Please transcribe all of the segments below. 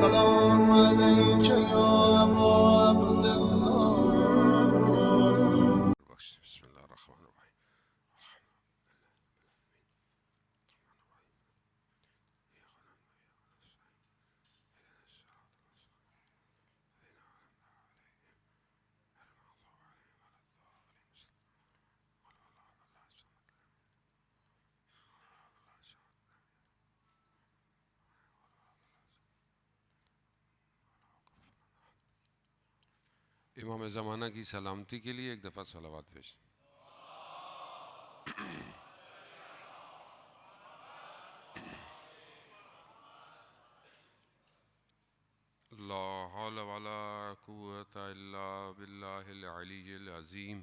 سلام عليك يا أبا عبد الله. بسم الله الرحمن الرحيم. امام زمانہ کی سلامتی کے لیے ایک دفعہ صلوات پیش. لا حول ولا قوة الا باللہ العلی العظیم.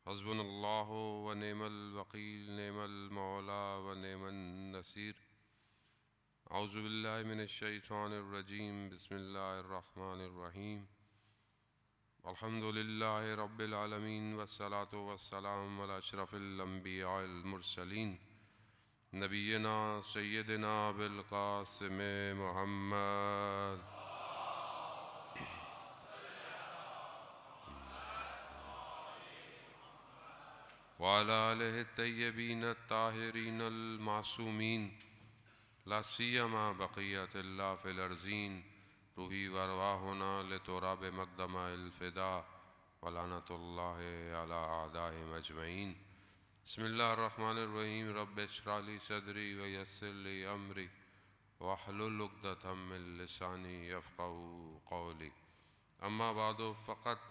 حسبنا اللہ ونعم الوکیل نعم المولا ونعم النصیر. اعوذ باللہ من الشیطان الرجیم. بسم اللہ الرحمن الرحیم. الحمد للہ رب العالمین والصلاة والسلام علی اشرف الانبیاء المرسلین نبینا سیدنا بالقاسم محمد وعلی آلہ الطیبین الطاہرین المعصومین لا سیما بقیت اللہ فی الارضین. روحی وارواحنا لتراب مقدمہ الفدا ولعنت اللہ علی اعدائہم اجمعین. بسم اللہ الرحمن الرحیم. رب اشرح لی صدری ویسر لی امری واحلل عقدۃ من لسانی یفقہوا قولی. اما بعد فقط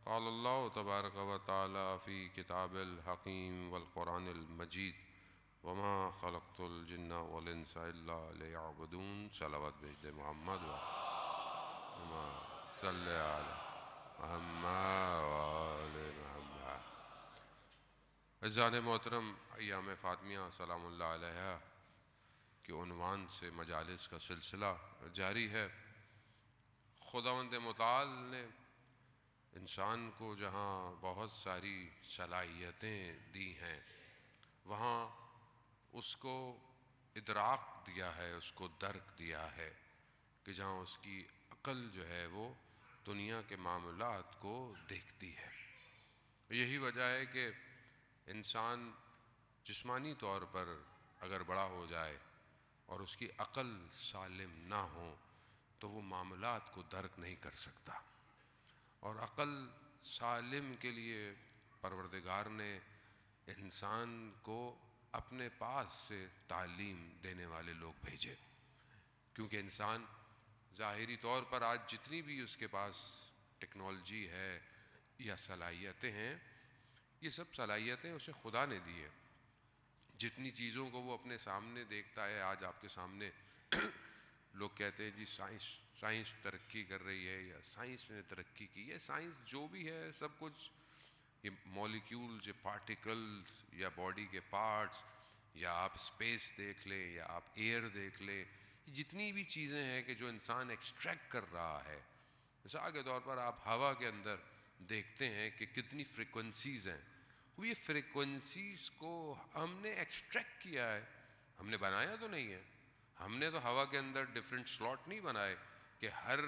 قال اللہ تبارک و تعالی فی کتاب الحکیم والقرآن المجید وما خلقت الجن والانس الا لیعبدون. صلوات بھیج دے محمد صلی علی محمد وآل محمد. عزیزان محترم، ایام فاطمیہ سلام اللہ علیہ کے عنوان سے مجالس کا سلسلہ جاری ہے. خداوند متعال نے انسان کو جہاں بہت ساری صلاحیتیں دی ہیں وہاں اس کو ادراک دیا ہے، اس کو درک دیا ہے کہ جہاں اس کی عقل جو ہے وہ دنیا کے معاملات کو دیکھتی ہے. یہی وجہ ہے کہ انسان جسمانی طور پر اگر بڑا ہو جائے اور اس کی عقل سالم نہ ہو تو وہ معاملات کو درک نہیں کر سکتا. اور عقل سالم کے لیے پروردگار نے انسان کو اپنے پاس سے تعلیم دینے والے لوگ بھیجے، کیونکہ انسان ظاہری طور پر آج جتنی بھی اس کے پاس ٹیکنالوجی ہے یا صلاحیتیں ہیں، یہ سب صلاحیتیں اسے خدا نے دی ہیں. جتنی چیزوں کو وہ اپنے سامنے دیکھتا ہے، آج آپ کے سامنے لوگ کہتے ہیں جی سائنس ترقی کر رہی ہے یا سائنس نے ترقی کی ہے. سائنس جو بھی ہے سب کچھ یہ مولیکیولز، یہ پارٹیکلز یا باڈی کے پارٹس، یا آپ اسپیس دیکھ لیں یا آپ ایئر دیکھ لیں، جتنی بھی چیزیں ہیں کہ جو انسان ایکسٹریکٹ کر رہا ہے. مثال کے طور پر آپ ہوا کے اندر دیکھتے ہیں کہ کتنی فریکوینسیز ہیں. وہ یہ فریکوینسیز کو ہم نے ایکسٹریکٹ کیا ہے، ہم نے بنایا تو نہیں ہے. ہم نے تو ہوا کے اندر ڈیفرنٹ سلاٹ نہیں بنائے کہ ہر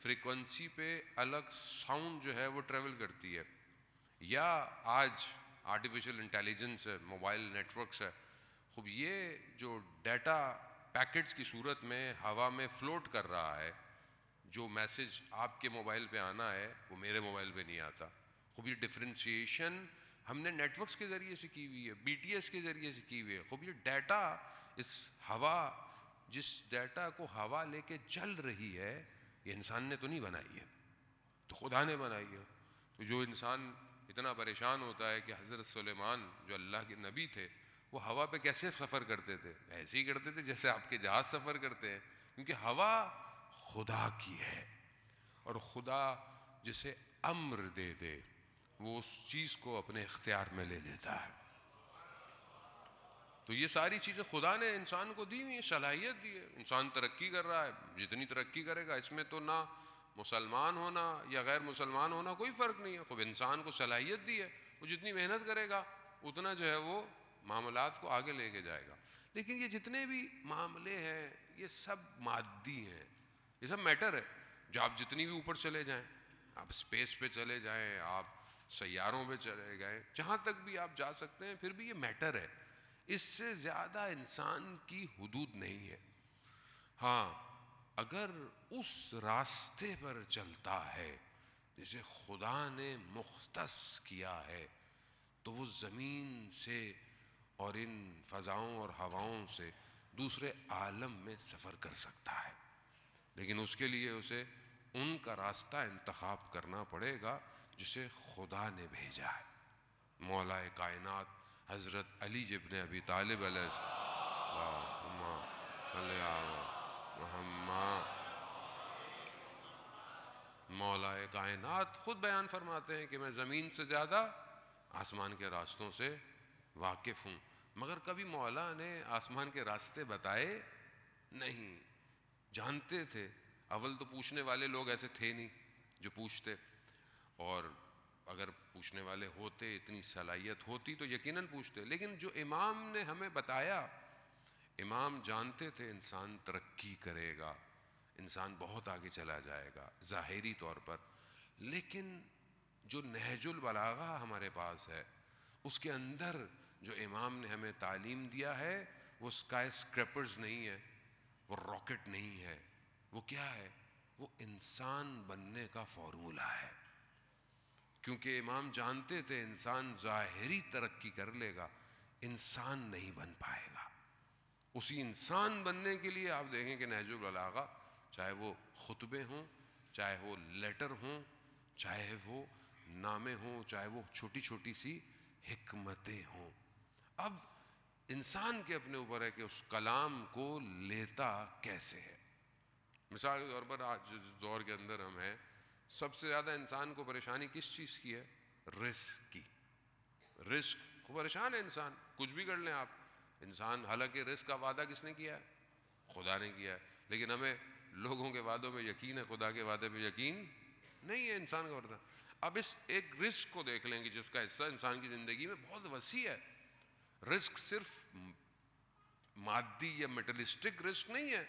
فریکوینسی پہ الگ ساؤنڈ جو ہے وہ ٹریول کرتی ہے. یا آج آرٹیفیشل انٹیلیجنس ہے، موبائل نیٹ ورکس ہے، خوب یہ جو ڈیٹا پیکٹس کی صورت میں ہوا میں فلوٹ کر رہا ہے، جو میسج آپ کے موبائل پہ آنا ہے وہ میرے موبائل پہ نہیں آتا. خوب یہ ڈفرینشیشن ہم نے نیٹ ورکس کے ذریعے سے کی ہوئی ہے، بی ٹی ایس کے ذریعے سے کی ہوئی ہے. خوب یہ ڈیٹا، اس ہوا، جس ڈیٹا کو ہوا لے کے چل رہی ہے، یہ انسان نے تو نہیں بنائی ہے، تو خدا نے بنائی ہے. تو جو انسان اتنا پریشان ہوتا ہے کہ حضرت سلیمان جو اللہ کے نبی تھے وہ ہوا پہ کیسے سفر کرتے تھے؟ ایسے ہی کرتے تھے جیسے آپ کے جہاز سفر کرتے ہیں، کیونکہ ہوا خدا کی ہے، اور خدا جسے امر دے دے وہ اس چیز کو اپنے اختیار میں لے لیتا ہے. تو یہ ساری چیزیں خدا نے انسان کو دی ہوئی ہیں، صلاحیت دی ہے. انسان ترقی کر رہا ہے، جتنی ترقی کرے گا اس میں تو نہ مسلمان ہونا یا غیر مسلمان ہونا کوئی فرق نہیں ہے. خود انسان کو صلاحیت دی ہے، وہ جتنی محنت کرے گا اتنا جو ہے وہ معاملات کو آگے لے کے جائے گا. لیکن یہ جتنے بھی معاملے ہیں یہ سب مادی ہیں، یہ سب میٹر ہے. جو آپ جتنی بھی اوپر چلے جائیں، آپ اسپیس پہ چلے جائیں، آپ سیاروں پہ چلے گئے، جہاں تک بھی آپ جا سکتے ہیں، پھر بھی یہ میٹر ہے. اس سے زیادہ انسان کی حدود نہیں ہے. ہاں اگر اس راستے پر چلتا ہے جسے خدا نے مختص کیا ہے تو وہ زمین سے اور ان فضاؤں اور ہواؤں سے دوسرے عالم میں سفر کر سکتا ہے، لیکن اس کے لیے اسے ان کا راستہ انتخاب کرنا پڑے گا جسے خدا نے بھیجا ہے. مولا کائنات حضرت علی ابن ابی طالب علیہ اللہم صلی علی محمد، مولا کائنات خود بیان فرماتے ہیں کہ میں زمین سے زیادہ آسمان کے راستوں سے واقف ہوں. مگر کبھی مولا نے آسمان کے راستے بتائے نہیں. جانتے تھے، اول تو پوچھنے والے لوگ ایسے تھے نہیں جو پوچھتے، اور اگر پوچھنے والے ہوتے، اتنی صلاحیت ہوتی تو یقیناً پوچھتے. لیکن جو امام نے ہمیں بتایا، امام جانتے تھے انسان ترقی کرے گا، انسان بہت آگے چلا جائے گا ظاہری طور پر، لیکن جو نہج البلاغہ ہمارے پاس ہے اس کے اندر جو امام نے ہمیں تعلیم دیا ہے وہ اسکائی اسکریپرز نہیں ہے، وہ راکٹ نہیں ہے. وہ کیا ہے؟ وہ انسان بننے کا فارمولہ ہے. کیونکہ امام جانتے تھے انسان ظاہری ترقی کر لے گا، انسان نہیں بن پائے گا. اسی انسان بننے کے لیے آپ دیکھیں کہ نہج البلاغہ، چاہے وہ خطبے ہوں، چاہے وہ لیٹر ہوں، چاہے وہ نامے ہوں، چاہے وہ چھوٹی چھوٹی سی حکمتیں ہوں، اب انسان کے اپنے اوپر ہے کہ اس کلام کو لیتا کیسے ہے. مثال کے طور پر آج جس دور کے اندر ہم ہیں، سب سے زیادہ انسان کو پریشانی کس چیز کی ہے؟ رزق کی. رزق کو پریشان ہے انسان، کچھ بھی کر لیں آپ. انسان، حالانکہ رزق کا وعدہ کس نے کیا ہے؟ خدا نے کیا ہے، لیکن ہمیں لوگوں کے وعدوں میں یقین ہے، خدا کے وعدے پہ یقین نہیں ہے. انسان کا وعدہ. اب اس ایک رزق کو دیکھ لیں کہ جس کا حصہ انسان کی زندگی میں بہت وسیع ہے. رزق صرف مادی یا میٹلسٹک رزق نہیں ہے،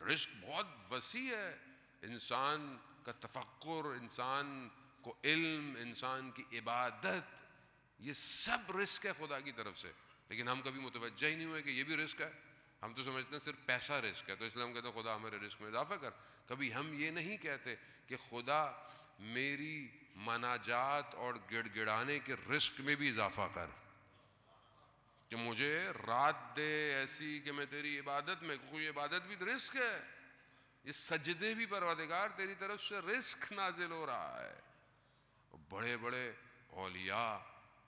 رزق بہت وسیع ہے. انسان کا تفکر، انسان کو علم، انسان کی عبادت، یہ سب رزق ہے خدا کی طرف سے. لیکن ہم کبھی متوجہ ہی نہیں ہوئے کہ یہ بھی رزق ہے. ہم تو سمجھتے ہیں صرف پیسہ رزق ہے، تو اس لیے ہم کہتے ہیں خدا ہمارے رزق میں اضافہ کر. کبھی ہم یہ نہیں کہتے کہ خدا میری مناجات اور گڑ گڑانے کے رزق میں بھی اضافہ کر، کہ مجھے رات دے ایسی کہ میں تیری عبادت میں، کوئی عبادت بھی رزق ہے. یہ سجدے بھی پروردگار تیری طرف سے رزق نازل ہو رہا ہے. بڑے بڑے اولیاء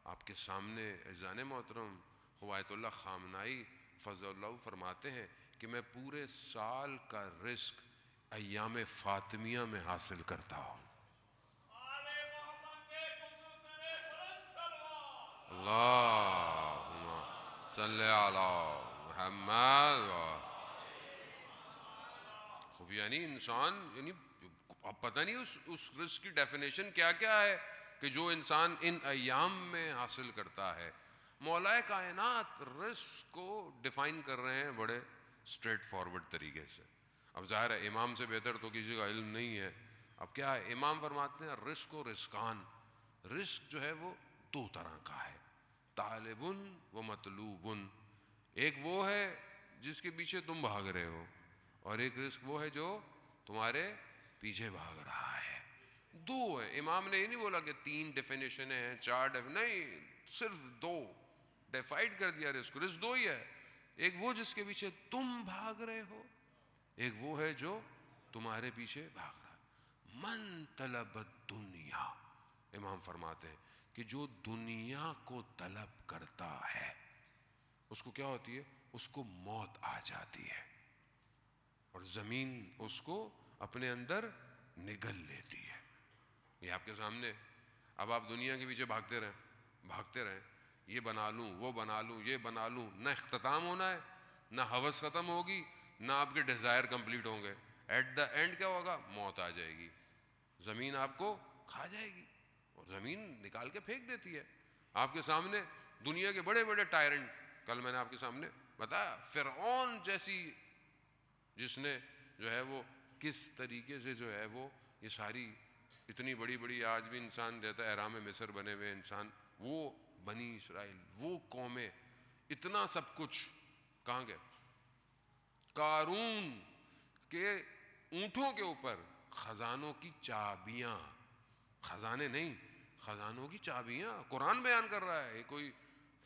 آپ کے سامنے اذان محترم آیت اللہ خامنائی فضل اللہ فرماتے ہیں کہ میں پورے سال کا رزق ایام فاطمیہ میں حاصل کرتا ہوں. اللہم صلی علی محمد. خوب یعنی انسان، یعنی اب پتہ نہیں اس رزق کی ڈیفینیشن کیا کیا ہے کہ جو انسان ان ایام میں حاصل کرتا ہے. مولا کائنات رزق کو ڈیفائن کر رہے ہیں بڑے اسٹریٹ فارورڈ طریقے سے. اب ظاہر ہے امام سے بہتر تو کسی کا علم نہیں ہے. اب کیا ہے؟ امام فرماتے ہیں رزق و رزقان. رزق جو ہے وہ دو طرح کا ہے، طالبن و مطلوبن. ایک وہ ہے جس کے پیچھے تم بھاگ رہے ہو، اور ایک رزق وہ ہے جو تمہارے پیچھے بھاگ رہا ہے. دو ہے. امام نے یہ نہیں بولا کہ تین ڈیفینیشن ہیں، چار نہیں، صرف دو ڈیفائڈ کر دیا. رزق دو ہی ہے. ایک وہ جس کے پیچھے تم بھاگ رہے ہو، ایک وہ ہے جو تمہارے پیچھے بھاگ رہا ہے. من طلب الدنیا، امام فرماتے ہیں کہ جو دنیا کو طلب کرتا ہے اس کو کیا ہوتی ہے؟ اس کو موت آ جاتی ہے، اور زمین اس کو اپنے اندر نگل لیتی ہے. یہ آپ کے سامنے. اب آپ دنیا کے پیچھے بھاگتے رہیں، یہ بنا لوں، وہ بنا لوں، یہ بنا لوں، نہ اختتام ہونا ہے، نہ ہوس ختم ہوگی، نہ آپ کے ڈیزائر کمپلیٹ ہوں گے. ایٹ دا اینڈ کیا ہوگا؟ موت آ جائے گی، زمین آپ کو کھا جائے گی، اور زمین نکال کے پھینک دیتی ہے. آپ کے سامنے دنیا کے بڑے بڑے ٹائرنٹ، کل میں نے آپ کے سامنے بتایا فرعون جیسی جس نے جو ہے وہ کس طریقے سے جو ہے وہ یہ ساری اتنی بڑی بڑی آج بھی انسان رہتا ہے احرام مصر بنے ہوئے انسان، وہ بنی اسرائیل، وہ قومیں، اتنا سب کچھ کہاں گئے؟ قارون کے اونٹوں کے اوپر خزانوں کی چابیاں، خزانے نہیں، خزانوں کی چابیاں قرآن بیان کر رہا ہے. یہ کوئی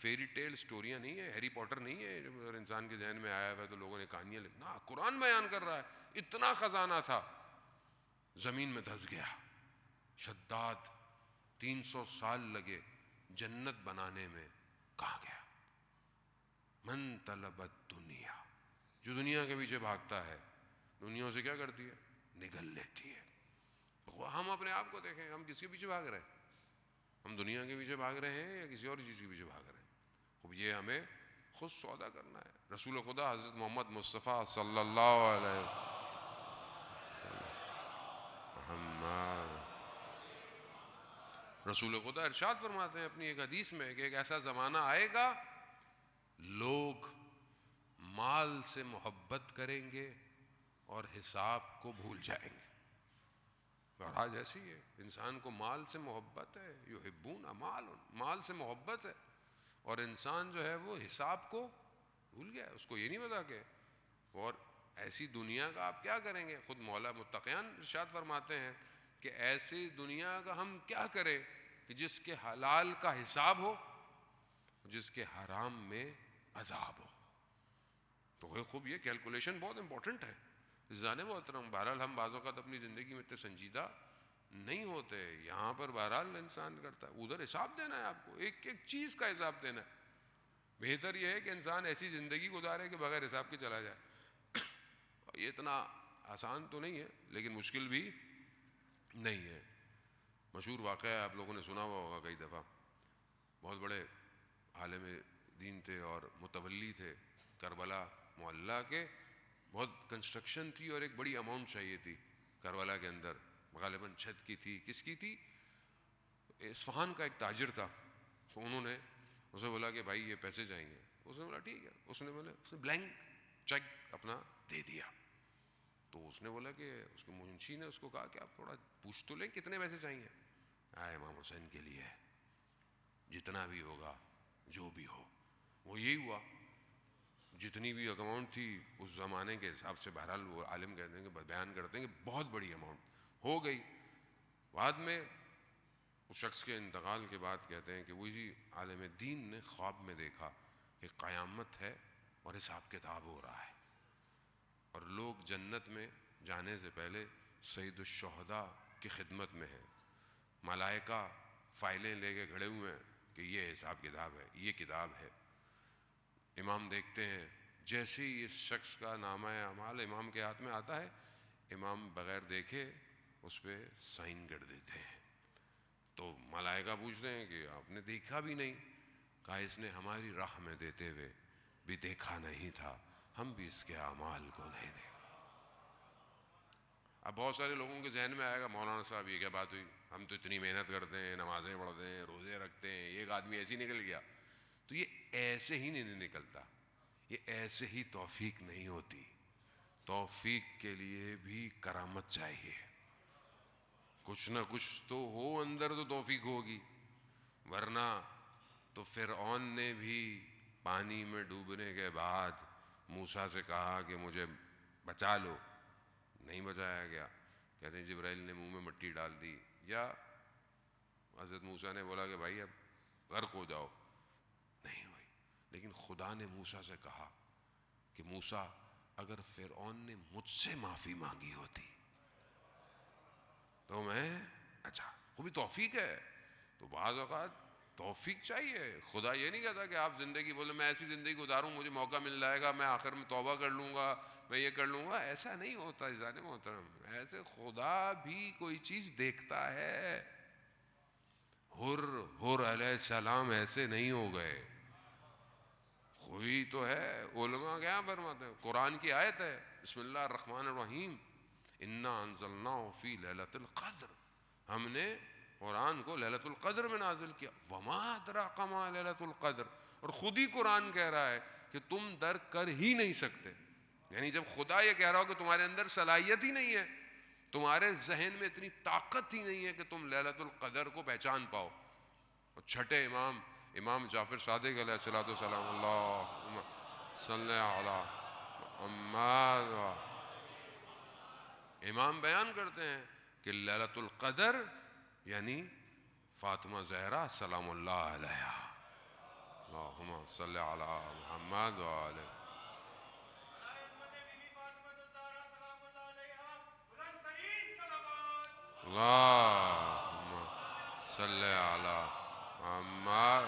فیری ٹیل سٹوریاں نہیں ہے، ہیری پاٹر نہیں ہے اگر انسان کے ذہن میں آیا ہوا تو لوگوں نے کہانیاں لکھنا. قرآن بیان کر رہا ہے اتنا خزانہ تھا، زمین میں دھس گیا. شداد 300 سال لگے جنت بنانے میں، کہاں گیا؟ من طلب الدنیا، جو دنیا کے پیچھے بھاگتا ہے دنیا سے کیا کرتی ہے؟ نگل لیتی ہے. ہم اپنے آپ کو دیکھیں، ہم کس کے پیچھے بھاگ رہے ہیں؟ ہم دنیا کے پیچھے بھاگ رہے ہیں یا کسی اور چیز کے پیچھے بھاگ رہے ہیں؟ اب یہ ہمیں خود سودا کرنا ہے. رسول خدا حضرت محمد مصطفیٰ صلی اللہ علیہ محمد، رسول خدا ارشاد فرماتے ہیں اپنی ایک حدیث میں کہ ایک ایسا زمانہ آئے گا لوگ مال سے محبت کریں گے اور حساب کو بھول جائیں گے. اور آج ایسی ہے، انسان کو مال سے محبت ہے، یحبون مال سے محبت ہے، اور انسان جو ہے وہ حساب کو بھول گیا ہے. اس کو یہ نہیں پتا کہ اور ایسی دنیا کا آپ کیا کریں گے. خود مولا متقیان ارشاد فرماتے ہیں کہ ایسی دنیا کا ہم کیا کریں کہ جس کے حلال کا حساب ہو، جس کے حرام میں عذاب ہو. تو خوب یہ کیلکولیشن بہت امپورٹنٹ ہے. زانے محترم، بہرحال ہم بعض اوقات اپنی زندگی میں اتنے سنجیدہ نہیں ہوتے. یہاں پر بہرحال انسان کرتا ہے، ادھر حساب دینا ہے آپ کو، ایک ایک چیز کا حساب دینا ہے. بہتر یہ ہے کہ انسان ایسی زندگی گزارے کہ بغیر حساب کے چلا جائے. یہ اتنا آسان تو نہیں ہے لیکن مشکل بھی نہیں ہے. مشہور واقعہ آپ لوگوں نے سنا ہوا ہوگا کئی دفعہ. بہت بڑے عالم دین تھے اور متولی تھے کربلا محلہ کے. بہت کنسٹرکشن تھی اور ایک بڑی اماؤنٹ چاہیے تھی کربلا کے اندر، غالباً چھت کی تھی. کس کی تھی؟ اصفہان کا ایک تاجر تھا. تو انہوں نے اسے بولا کہ بھائی یہ پیسے چاہیے. اس نے بولا ٹھیک ہے. اس نے بلینک چیک اپنا دے دیا. تو اس نے بولا کہ اس کے منشی نے اس کو کہا کہ آپ تھوڑا پوچھ تو لیں کتنے پیسے چاہیے. امام حسین کے لیے جتنا بھی ہوگا، جو بھی ہو. وہ یہی ہوا، جتنی بھی اماؤنٹ تھی اس زمانے کے حساب سے. بہرحال وہ عالم کہتے ہیں کہ بیان کرتے ہیں کہ بہت بڑی اماؤنٹ ہو گئی. بعد میں اس شخص کے انتقال کے بعد کہتے ہیں کہ وہی عالم دین نے خواب میں دیکھا کہ قیامت ہے اور حساب کتاب ہو رہا ہے، اور لوگ جنت میں جانے سے پہلے سید الشہداء کی خدمت میں ہیں. ملائکہ فائلیں لے کے کھڑے ہوئے ہیں کہ یہ حساب کتاب ہے، یہ کتاب ہے. امام دیکھتے ہیں جیسے ہی اس شخص کا نامہ اعمال امام کے ہاتھ میں آتا ہے، امام بغیر دیکھے اس پہ سائن کر دیتے ہیں. تو ملائکہ پوچھتے ہیں کہ آپ نے دیکھا بھی نہیں. کہا اس نے ہماری راہ میں دیتے ہوئے بھی دیکھا نہیں تھا، ہم بھی اس کے اعمال کو نہیں دیکھتے. اب بہت سارے لوگوں کے ذہن میں آئے گا مولانا صاحب یہ کیا بات ہوئی، ہم تو اتنی محنت کرتے ہیں، نمازیں پڑھتے ہیں، روزے رکھتے ہیں، ایک آدمی ایسے ہی نکل گیا. تو یہ ایسے ہی نہیں نکلتا، یہ ایسے ہی توفیق نہیں ہوتی. توفیق کے لیے بھی کرامت چاہیے، کچھ نہ کچھ تو ہو اندر تو توفیق ہوگی. ورنہ تو فرعون نے بھی پانی میں ڈوبنے کے بعد موسیٰ سے کہا کہ مجھے بچا لو، نہیں بچایا گیا. کہتے ہیں جبرائیل نے منہ میں مٹی ڈال دی، یا حضرت موسیٰ نے بولا کہ بھائی اب غرق ہو جاؤ، نہیں ہوئی. لیکن خدا نے موسیٰ سے کہا کہ موسیٰ اگر فرعون نے مجھ سے معافی مانگی ہوتی تو میں اچھا. وہ بھی توفیق ہے. تو بعض اوقات توفیق چاہیے. خدا یہ نہیں کہتا کہ آپ زندگی بولے میں ایسی زندگی گزاروں، مجھے موقع مل جائے گا، میں آخر میں توبہ کر لوں گا، میں یہ کر لوں گا. ایسا نہیں ہوتا عزیزان محترم. ایسے خدا بھی کوئی چیز دیکھتا ہے. حر علیہ السلام ایسے نہیں ہو گئے، کوئی تو ہے. علماء کیا فرماتے ہیں، قرآن کی آیت ہے بسم اللہ الرحمن الرحیم انا انزلناہ فی لیلۃ القدر، ہم نے قرآن کو لیلۃ القدر میں نازل کیا. وما ادراک ما لیلۃ القدر. اور خود ہی قرآن کہہ رہا ہے کہ تم درک کر ہی نہیں سکتے. یعنی جب خدا یہ کہہ رہا ہو کہ تمہارے اندر صلاحیت ہی نہیں ہے، تمہارے ذہن میں اتنی طاقت ہی نہیں ہے کہ تم لیلۃ القدر کو پہچان پاؤ. اور چھٹے امام جعفر صادق علیہ الصلوۃ والسلام، اللہم صلی علی محمد، امام بیان کرتے ہیں کہ لیلۃ القدر یعنی فاطمہ زہرا سلام اللہ علیہا، اللہم صلی علی محمد وآلہ. اللہم صلی علی محمد.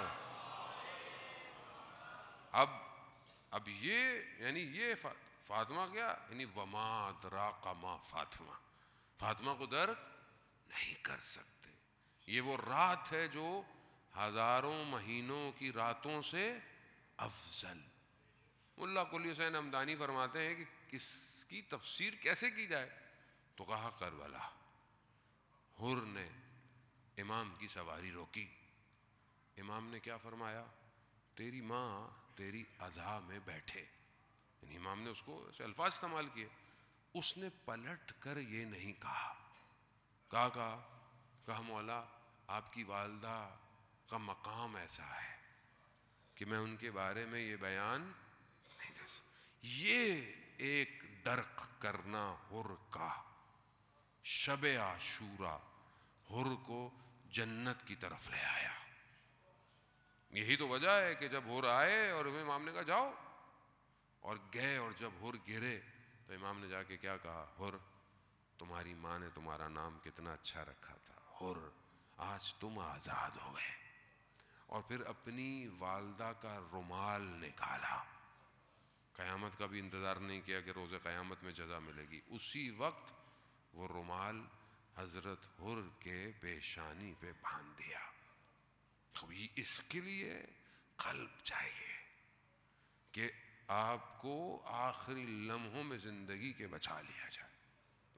اب یہ یعنی یہ فاطمہ کیا یعنی وما ادراک ما فاطمہ، فاطمہ کو درک نہیں کر سکتے. یہ وہ رات ہے جو ہزاروں مہینوں کی راتوں سے افضل. ملا قلی حسین ہمدانی فرماتے ہیں کہ اس کی تفسیر کیسے کی جائے، تو کہا کربلا، حر نے امام کی سواری روکی، امام نے کیا فرمایا، تیری ماں تیری عزا میں بیٹھے. یعنی امام نے اس کو ایسے الفاظ استعمال کیے. اس نے پلٹ کر یہ نہیں کہا مولا آپ کی والدہ کا مقام ایسا ہے کہ میں ان کے بارے میں یہ بیان نہیں دے سکتا. یہ ایک درک کرنا حر کا، شب عاشورہ حر کو جنت کی طرف لے آیا. یہی تو وجہ ہے کہ جب حر آئے اور امام نے کہا جاؤ، اور گئے، اور جب حر گرے تو امام نے جا کے کیا کہا، حر تمہاری ماں نے تمہارا نام کتنا اچھا رکھا تھا، حر آج تم آزاد ہو گئے. اور پھر اپنی والدہ کا رومال نکالا، قیامت کا بھی انتظار نہیں کیا کہ روز قیامت میں جزا ملے گی، اسی وقت وہ رومال حضرت حر کے پیشانی پہ باندھ دیا. اس کے لیے قلب چاہیے کہ آپ کو آخری لمحوں میں زندگی کے بچا لیا جائے.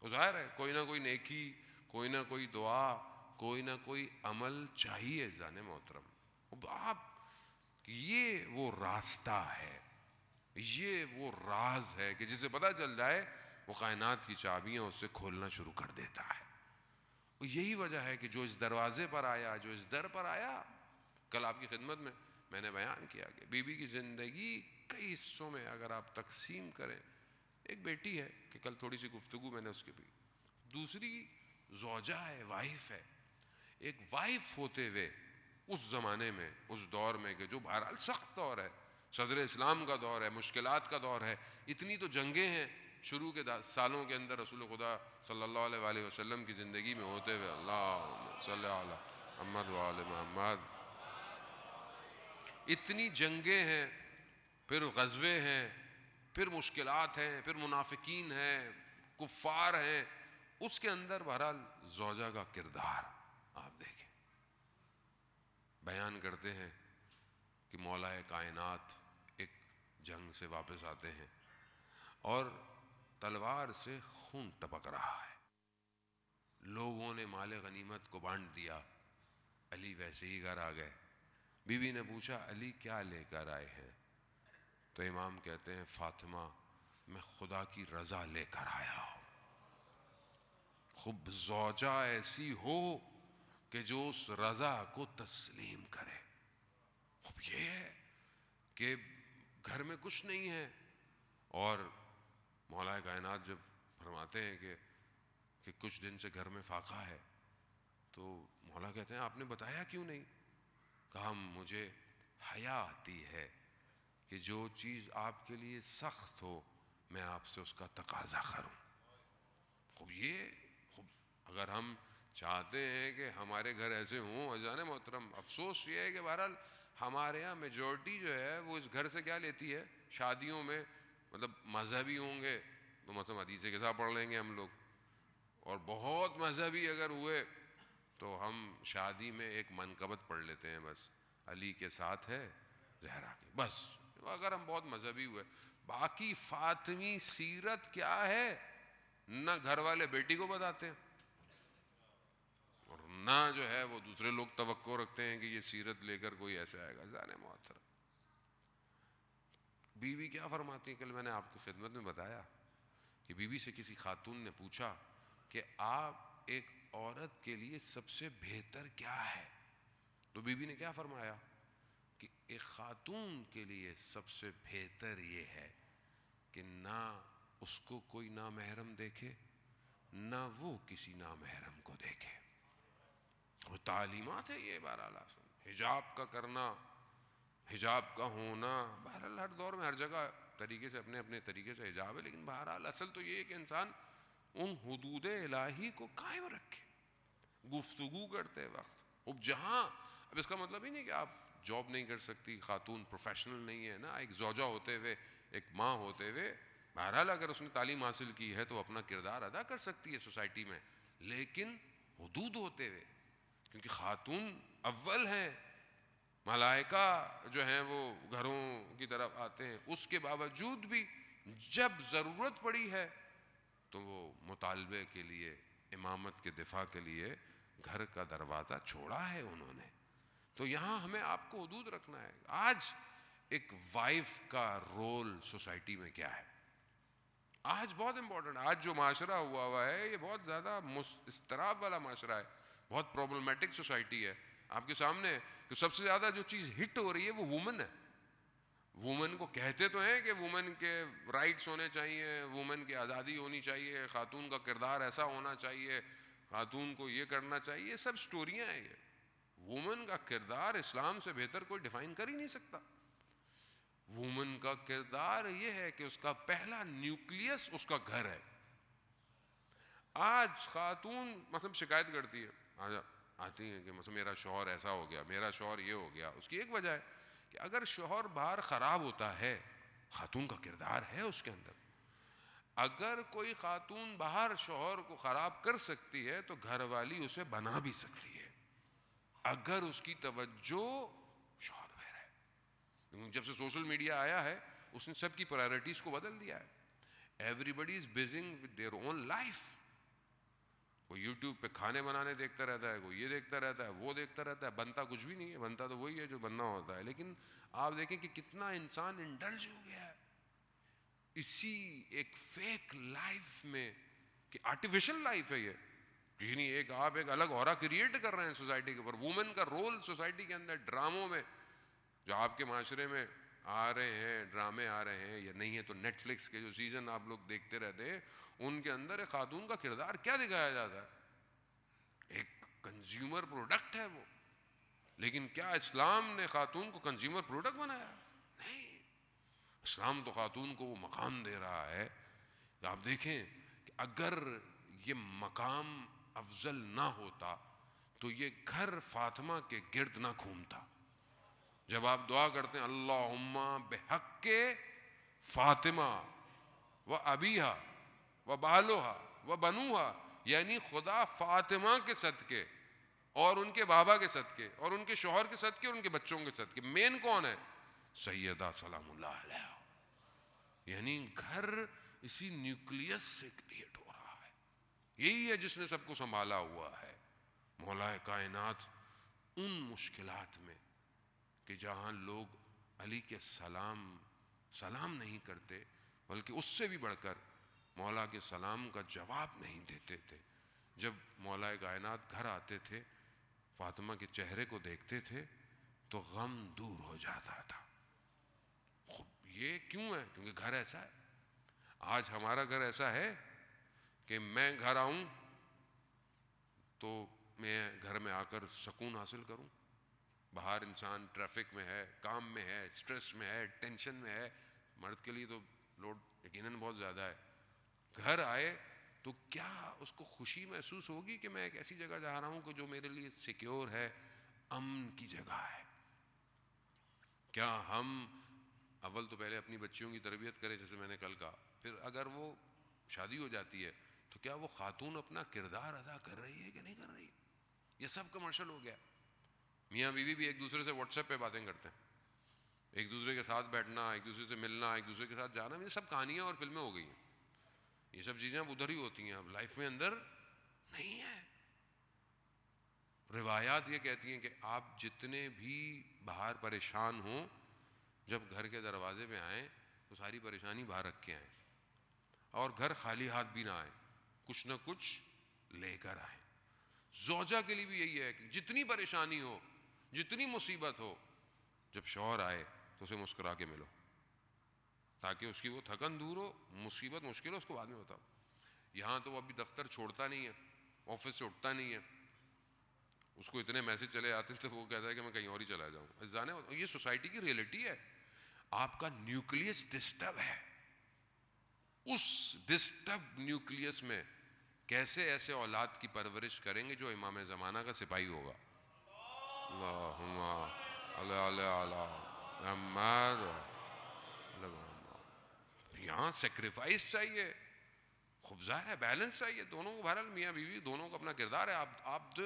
تو ظاہر ہے کوئی نہ کوئی نیکی، کوئی نہ کوئی دعا، کوئی نہ کوئی عمل چاہیے جان محترم. اب آپ یہ وہ راستہ ہے، یہ وہ راز ہے کہ جسے پتہ چل جائے وہ کائنات کی چابیاں اس سے کھولنا شروع کر دیتا ہے. یہی وجہ ہے کہ جو اس دروازے پر آیا، جو اس در پر آیا، کل آپ کی خدمت میں نے بیان کیا کہ بی بی کی زندگی کئی حصوں میں اگر آپ تقسیم کریں، ایک بیٹی ہے کہ کل تھوڑی سی گفتگو میں نے اس کے بھی، دوسری زوجہ ہے، وائف ہے. ایک وائف ہوتے ہوئے اس زمانے میں، اس دور میں کہ جو بہرحال سخت دور ہے، صدر اسلام کا دور ہے، مشکلات کا دور ہے، اتنی تو جنگیں ہیں شروع کے سالوں کے اندر رسول خدا صلی اللہ علیہ وآلہ وسلم کی زندگی میں ہوتے ہوئے، اللہم صلی علی محمد وآل محمد، اتنی جنگیں ہیں، پھر غزوے ہیں، پھر مشکلات ہیں، پھر منافقین ہیں، کفار ہیں. اس کے اندر بہرحال زوجہ کا کردار آپ دیکھیں. بیان کرتے ہیں کہ مولا کائنات ایک جنگ سے واپس آتے ہیں اور تلوار سے خون ٹپک رہا ہے. لوگوں نے مال غنیمت کو بانٹ دیا، علی ویسے ہی گھر آ گئے. بی بی نے پوچھا علی کیا لے کر آئے ہیں؟ تو امام کہتے ہیں فاطمہ میں خدا کی رضا لے کر آیا ہوں. خوب زوجہ ایسی ہو کہ جو اس رضا کو تسلیم کرے. خوب یہ ہے کہ گھر میں کچھ نہیں ہے اور مولا کائنات جب فرماتے ہیں کہ کچھ دن سے گھر میں فاقہ ہے، تو مولا کہتے ہیں آپ نے بتایا کیوں نہیں؟ کہا مجھے حیا آتی ہے کہ جو چیز آپ کے لیے سخت ہو میں آپ سے اس کا تقاضا کروں. خوب اگر ہم چاہتے ہیں کہ ہمارے گھر ایسے ہوں اذان محترم، افسوس یہ ہے کہ بہرحال ہمارے یہاں میجورٹی جو ہے وہ اس گھر سے کیا لیتی ہے شادیوں میں، مطلب مذہبی ہوں گے تو مثلا حدیث کے ساتھ پڑھ لیں گے ہم لوگ، اور بہت مذہبی اگر ہوئے تو ہم شادی میں ایک منقبت پڑھ لیتے ہیں، بس علی کے ساتھ ہے زہرا کی، بس اگر ہم بہت مذہبی ہوئے. باقی فاطمی سیرت کیا ہے نہ گھر والے بیٹی کو بتاتے ہیں اور نہ جو ہے وہ دوسرے لوگ توقع رکھتے ہیں کہ یہ سیرت لے کر کوئی ایسے آئے گا. جانے محترم بیوی کیا فرماتی ہیں؟ کل میں نے آپ کی خدمت میں بتایا کہ بیوی سے کسی خاتون نے پوچھا کہ آپ ایک عورت کے لیے سب سے بہتر کیا ہے؟ تو بیوی نے کیا فرمایا کہ ایک خاتون کے لیے سب سے بہتر یہ ہے کہ نہ اس کو کوئی نامحرم دیکھے، نہ وہ کسی نامحرم کو دیکھے. وہ تعلیمات ہے یہ. بہرحال حجاب کا کرنا، حجاب کا ہونا، بہرحال ہر دور میں ہر جگہ طریقے سے اپنے اپنے طریقے سے حجاب ہے، لیکن بہرحال اصل تو یہ ہے کہ انسان ان حدود الہی کو قائم رکھے گفتگو کرتے وقت. اب جہاں، اب اس کا مطلب ہی نہیں کہ آپ جاب نہیں کر سکتی، خاتون پروفیشنل نہیں ہے نا، ایک زوجہ ہوتے ہوئے، ایک ماں ہوتے ہوئے بہرحال اگر اس نے تعلیم حاصل کی ہے تو اپنا کردار ادا کر سکتی ہے سوسائٹی میں، لیکن حدود ہوتے ہوئے. کیونکہ خاتون اول ہیں، ملائکہ جو ہیں وہ گھروں کی طرف آتے ہیں، اس کے باوجود بھی جب ضرورت پڑی ہے تو وہ مطالبے کے لیے، امامت کے دفاع کے لیے گھر کا دروازہ چھوڑا ہے انہوں نے. تو یہاں ہمیں آپ کو حدود رکھنا ہے. آج ایک وائف کا رول سوسائٹی میں کیا ہے؟ آج بہت امپورٹنٹ. آج جو معاشرہ ہوا ہے یہ بہت زیادہ اضطراب والا معاشرہ ہے، بہت پرابلمٹک سوسائٹی ہے. آپ کے سامنے کہ سب سے زیادہ جو چیز ہٹ ہو رہی ہے وہ وومن ہے. وومن کو کہتے تو ہیں کہ وومن کے رائٹس ہونے چاہیے، وومن کی آزادی ہونی چاہیے، خاتون کا کردار ایسا ہونا چاہیے، خاتون کو یہ کرنا چاہیے. یہ سب سٹوریاں ہیں. یہ وومن کا کردار اسلام سے بہتر کوئی ڈیفائن کر ہی نہیں سکتا. وومن کا کردار یہ ہے کہ اس کا پہلا نیوکلیس اس کا گھر ہے. آج خاتون مثلا شکایت کرتی ہے، آتی ہیں کہ مثلا میرا شوہر ایسا ہو گیا، میرا شوہر یہ ہو گیا. اس کی ایک وجہ ہے کہ اگر شوہر باہر خراب ہوتا ہے، خاتون کا کردار ہے اس کے اندر. اگر کوئی خاتون باہر شوہر کو خراب کر سکتی ہے تو گھر والی اسے بنا بھی سکتی ہے اگر اس کی توجہ شوہر پہ ہے. جب سے سوشل میڈیا آیا ہے اس نے سب کی پرائرٹیز کو بدل دیا ہے. Everybody is busy with their own life. کوئی یوٹیوب پہ کھانے بنانے دیکھتا رہتا ہے، کوئی یہ دیکھتا رہتا ہے، وہ دیکھتا رہتا ہے. بنتا کچھ بھی نہیں ہے، بنتا تو وہی ہے جو بننا ہوتا ہے. لیکن آپ دیکھیں کہ کتنا انسان انڈلج ہو گیا ہے اسی ایک فیک لائف میں، کہ آرٹیفیشل لائف ہے یہ. یعنی آپ ایک الگ اورا کریٹ کر رہے ہیں سوسائٹی کے اوپر. وومن کا رول سوسائٹی کے اندر ڈراموں میں جو آپ کے معاشرے میں آ رہے ہیں، ڈرامے آ رہے ہیں یا نہیں ہے تو نیٹ فلکس کے جو سیزن آپ لوگ دیکھتے رہتے ہیں ان کے اندر ایک خاتون کا کردار کیا دکھایا جاتا ہے؟ ایک کنزیومر پروڈکٹ ہے وہ. لیکن کیا اسلام نے خاتون کو کنزیومر پروڈکٹ بنایا؟ نہیں. اسلام تو خاتون کو وہ مقام دے رہا ہے کہ آپ دیکھیں کہ اگر یہ مقام افضل نہ ہوتا تو یہ گھر فاطمہ کے گرد نہ گھومتا. جب آپ دعا کرتے ہیں اللہم بحق فاطمہ و ابیہا و بالوہا و بنوہا، یعنی خدا فاطمہ کے صدقے اور ان کے بابا کے صدقے اور ان کے شوہر کے صدقے اور ان کے بچوں کے صدقے. مین کون ہے؟ سیدہ سلام اللہ علیہ. یعنی گھر اسی نیوکلیس سے کریٹ ہو رہا ہے. یہی ہے جس نے سب کو سنبھالا ہوا ہے. مولا کائنات ان مشکلات میں کہ جہاں لوگ علی کے سلام نہیں کرتے بلکہ اس سے بھی بڑھ کر مولا کے سلام کا جواب نہیں دیتے تھے، جب مولا کائنات گھر آتے تھے فاطمہ کے چہرے کو دیکھتے تھے تو غم دور ہو جاتا تھا. یہ کیوں ہے؟ کیونکہ گھر ایسا ہے. آج ہمارا گھر ایسا ہے کہ میں گھر آؤں تو میں گھر میں آ کر سکون حاصل کروں. باہر انسان ٹریفک میں ہے، کام میں ہے، اسٹریس میں ہے، ٹینشن میں ہے. مرد کے لیے تو لوڈ یقیناً بہت زیادہ ہے. گھر آئے تو کیا اس کو خوشی محسوس ہوگی کہ میں ایک ایسی جگہ جا رہا ہوں کہ جو میرے لیے سیکیور ہے، امن کی جگہ ہے. کیا ہم اول تو پہلے اپنی بچیوں کی تربیت کریں جیسے میں نے کل کہا، پھر اگر وہ شادی ہو جاتی ہے تو کیا وہ خاتون اپنا کردار ادا کر رہی ہے کہ نہیں کر رہی؟ یہ سب کمرشل ہو گیا. میاں بیوی بھی ایک دوسرے سے واٹس ایپ پہ باتیں کرتے ہیں، ایک دوسرے کے ساتھ بیٹھنا، ایک دوسرے سے ملنا، ایک دوسرے کے ساتھ جانا، یہ سب کہانیاں اور فلمیں ہو گئی ہیں. یہ سب چیزیں اب ادھر ہی ہوتی ہیں، اب لائف میں اندر نہیں ہے. روایات یہ کہتی ہیں کہ آپ جتنے بھی باہر پریشان ہوں جب گھر کے دروازے پہ آئیں تو ساری پریشانی باہر رکھ کے آئیں، اور گھر خالی ہاتھ بھی نہ آئیں، کچھ نہ کچھ لے کر آئیں۔ زوجہ کے لیے بھی یہی ہے کہ جتنی پریشانی ہو، جتنی مصیبت ہو، جب شوہر آئے تو اسے مسکرا کے ملو، تاکہ اس کی وہ تھکن دور ہو، مصیبت مشکل ہو اس کو بعد میں بتاؤ۔ یہاں تو وہ ابھی دفتر چھوڑتا نہیں ہے، آفس سے اٹھتا نہیں ہے، اس کو اتنے میسج چلے آتے ہیں تو وہ کہتا ہے کہ میں کہیں اور ہی چلا جاؤں۔ جانے یہ سوسائٹی کی ریئلٹی ہے۔ آپ کا نیوکلیس ڈسٹرب ہے، اس ڈسٹرب نیوکلیس میں کیسے ایسے اولاد کی پرورش کریں گے جو امام زمانہ کا سپاہی ہوگا؟ اللہم علی علی علی محمد۔ یہاں سیکریفائس چاہیے، خوب ظاہر ہے بیلنس چاہیے دونوں کو، بہرحال میاں بیوی دونوں کا اپنا کردار ہے۔ آپ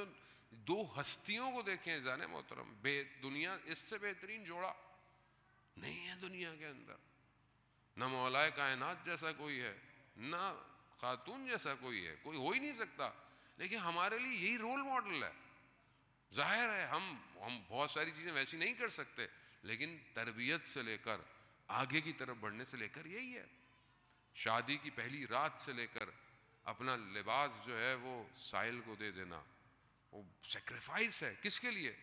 دو ہستیوں کو دیکھیں زان محترم، دنیا اس سے بہترین جوڑا نہیں ہے دنیا کے اندر، نہ مولا کائنات جیسا کوئی ہے، نہ خاتون جیسا کوئی ہے، کوئی ہو ہی نہیں سکتا، لیکن ہمارے لیے یہی رول ماڈل ہے۔ ظاہر ہے ہم بہت ساری چیزیں ویسی نہیں کر سکتے، لیکن تربیت سے لے کر آگے کی طرف بڑھنے سے لے کر یہی ہے۔ شادی کی پہلی رات سے لے کر اپنا لباس جو ہے وہ سائل کو دے دینا، وہ سیکریفائس ہے۔ کس کے لیے؟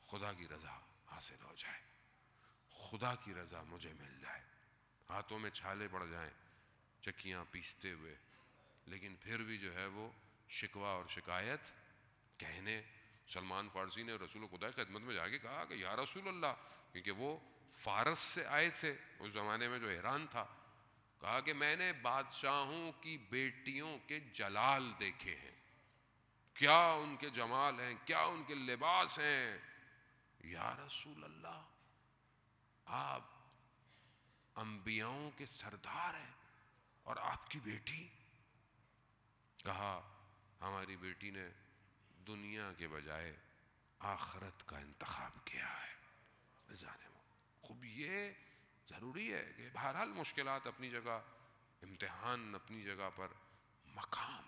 خدا کی رضا حاصل ہو جائے، خدا کی رضا مجھے مل جائے، ہاتھوں میں چھالے پڑ جائیں چکیاں پیستے ہوئے، لیکن پھر بھی جو ہے وہ شکوہ اور شکایت کہنے۔ سلمان فارسی نے رسول خدا کی خدمت میں جا کے کہا کہ یا رسول اللہ، کیونکہ وہ فارس سے آئے تھے اس زمانے میں جو ایران تھا، کہا کہ میں نے بادشاہوں کی بیٹیوں کے جلال دیکھے ہیں، کیا ان کے جمال ہیں، کیا ان کے لباس ہیں۔ یا رسول اللہ، آپ انبیاؤں کے سردار ہیں اور آپ کی بیٹی؟ کہا ہماری بیٹی نے دنیا کے بجائے آخرت کا انتخاب کیا ہے۔ خوب یہ ضروری ہے کہ بہرحال مشکلات اپنی جگہ، امتحان اپنی جگہ پر، مقام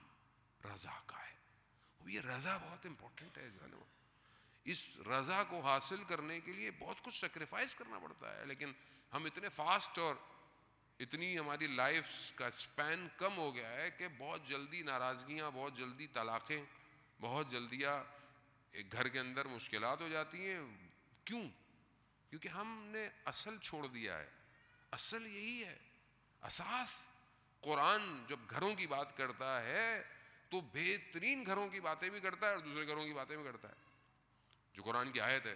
رضا کا ہے۔ یہ رضا بہت امپورٹنٹ ہے۔ اس رضا کو حاصل کرنے کے لیے بہت کچھ سیکریفائس کرنا پڑتا ہے، لیکن ہم اتنے فاسٹ اور اتنی ہماری لائف کا سپین کم ہو گیا ہے کہ بہت جلدی ناراضگیاں، بہت جلدی طلاقیں، بہت جلدیاں ایک گھر کے اندر مشکلات ہو جاتی ہیں۔ کیوں؟ کیونکہ ہم نے اصل چھوڑ دیا ہے۔ اصل یہی ہے، اساس۔ قرآن جب گھروں کی بات کرتا ہے تو بہترین گھروں کی باتیں بھی کرتا ہے اور دوسرے گھروں کی باتیں بھی کرتا ہے۔ جو قرآن کی آیت ہے،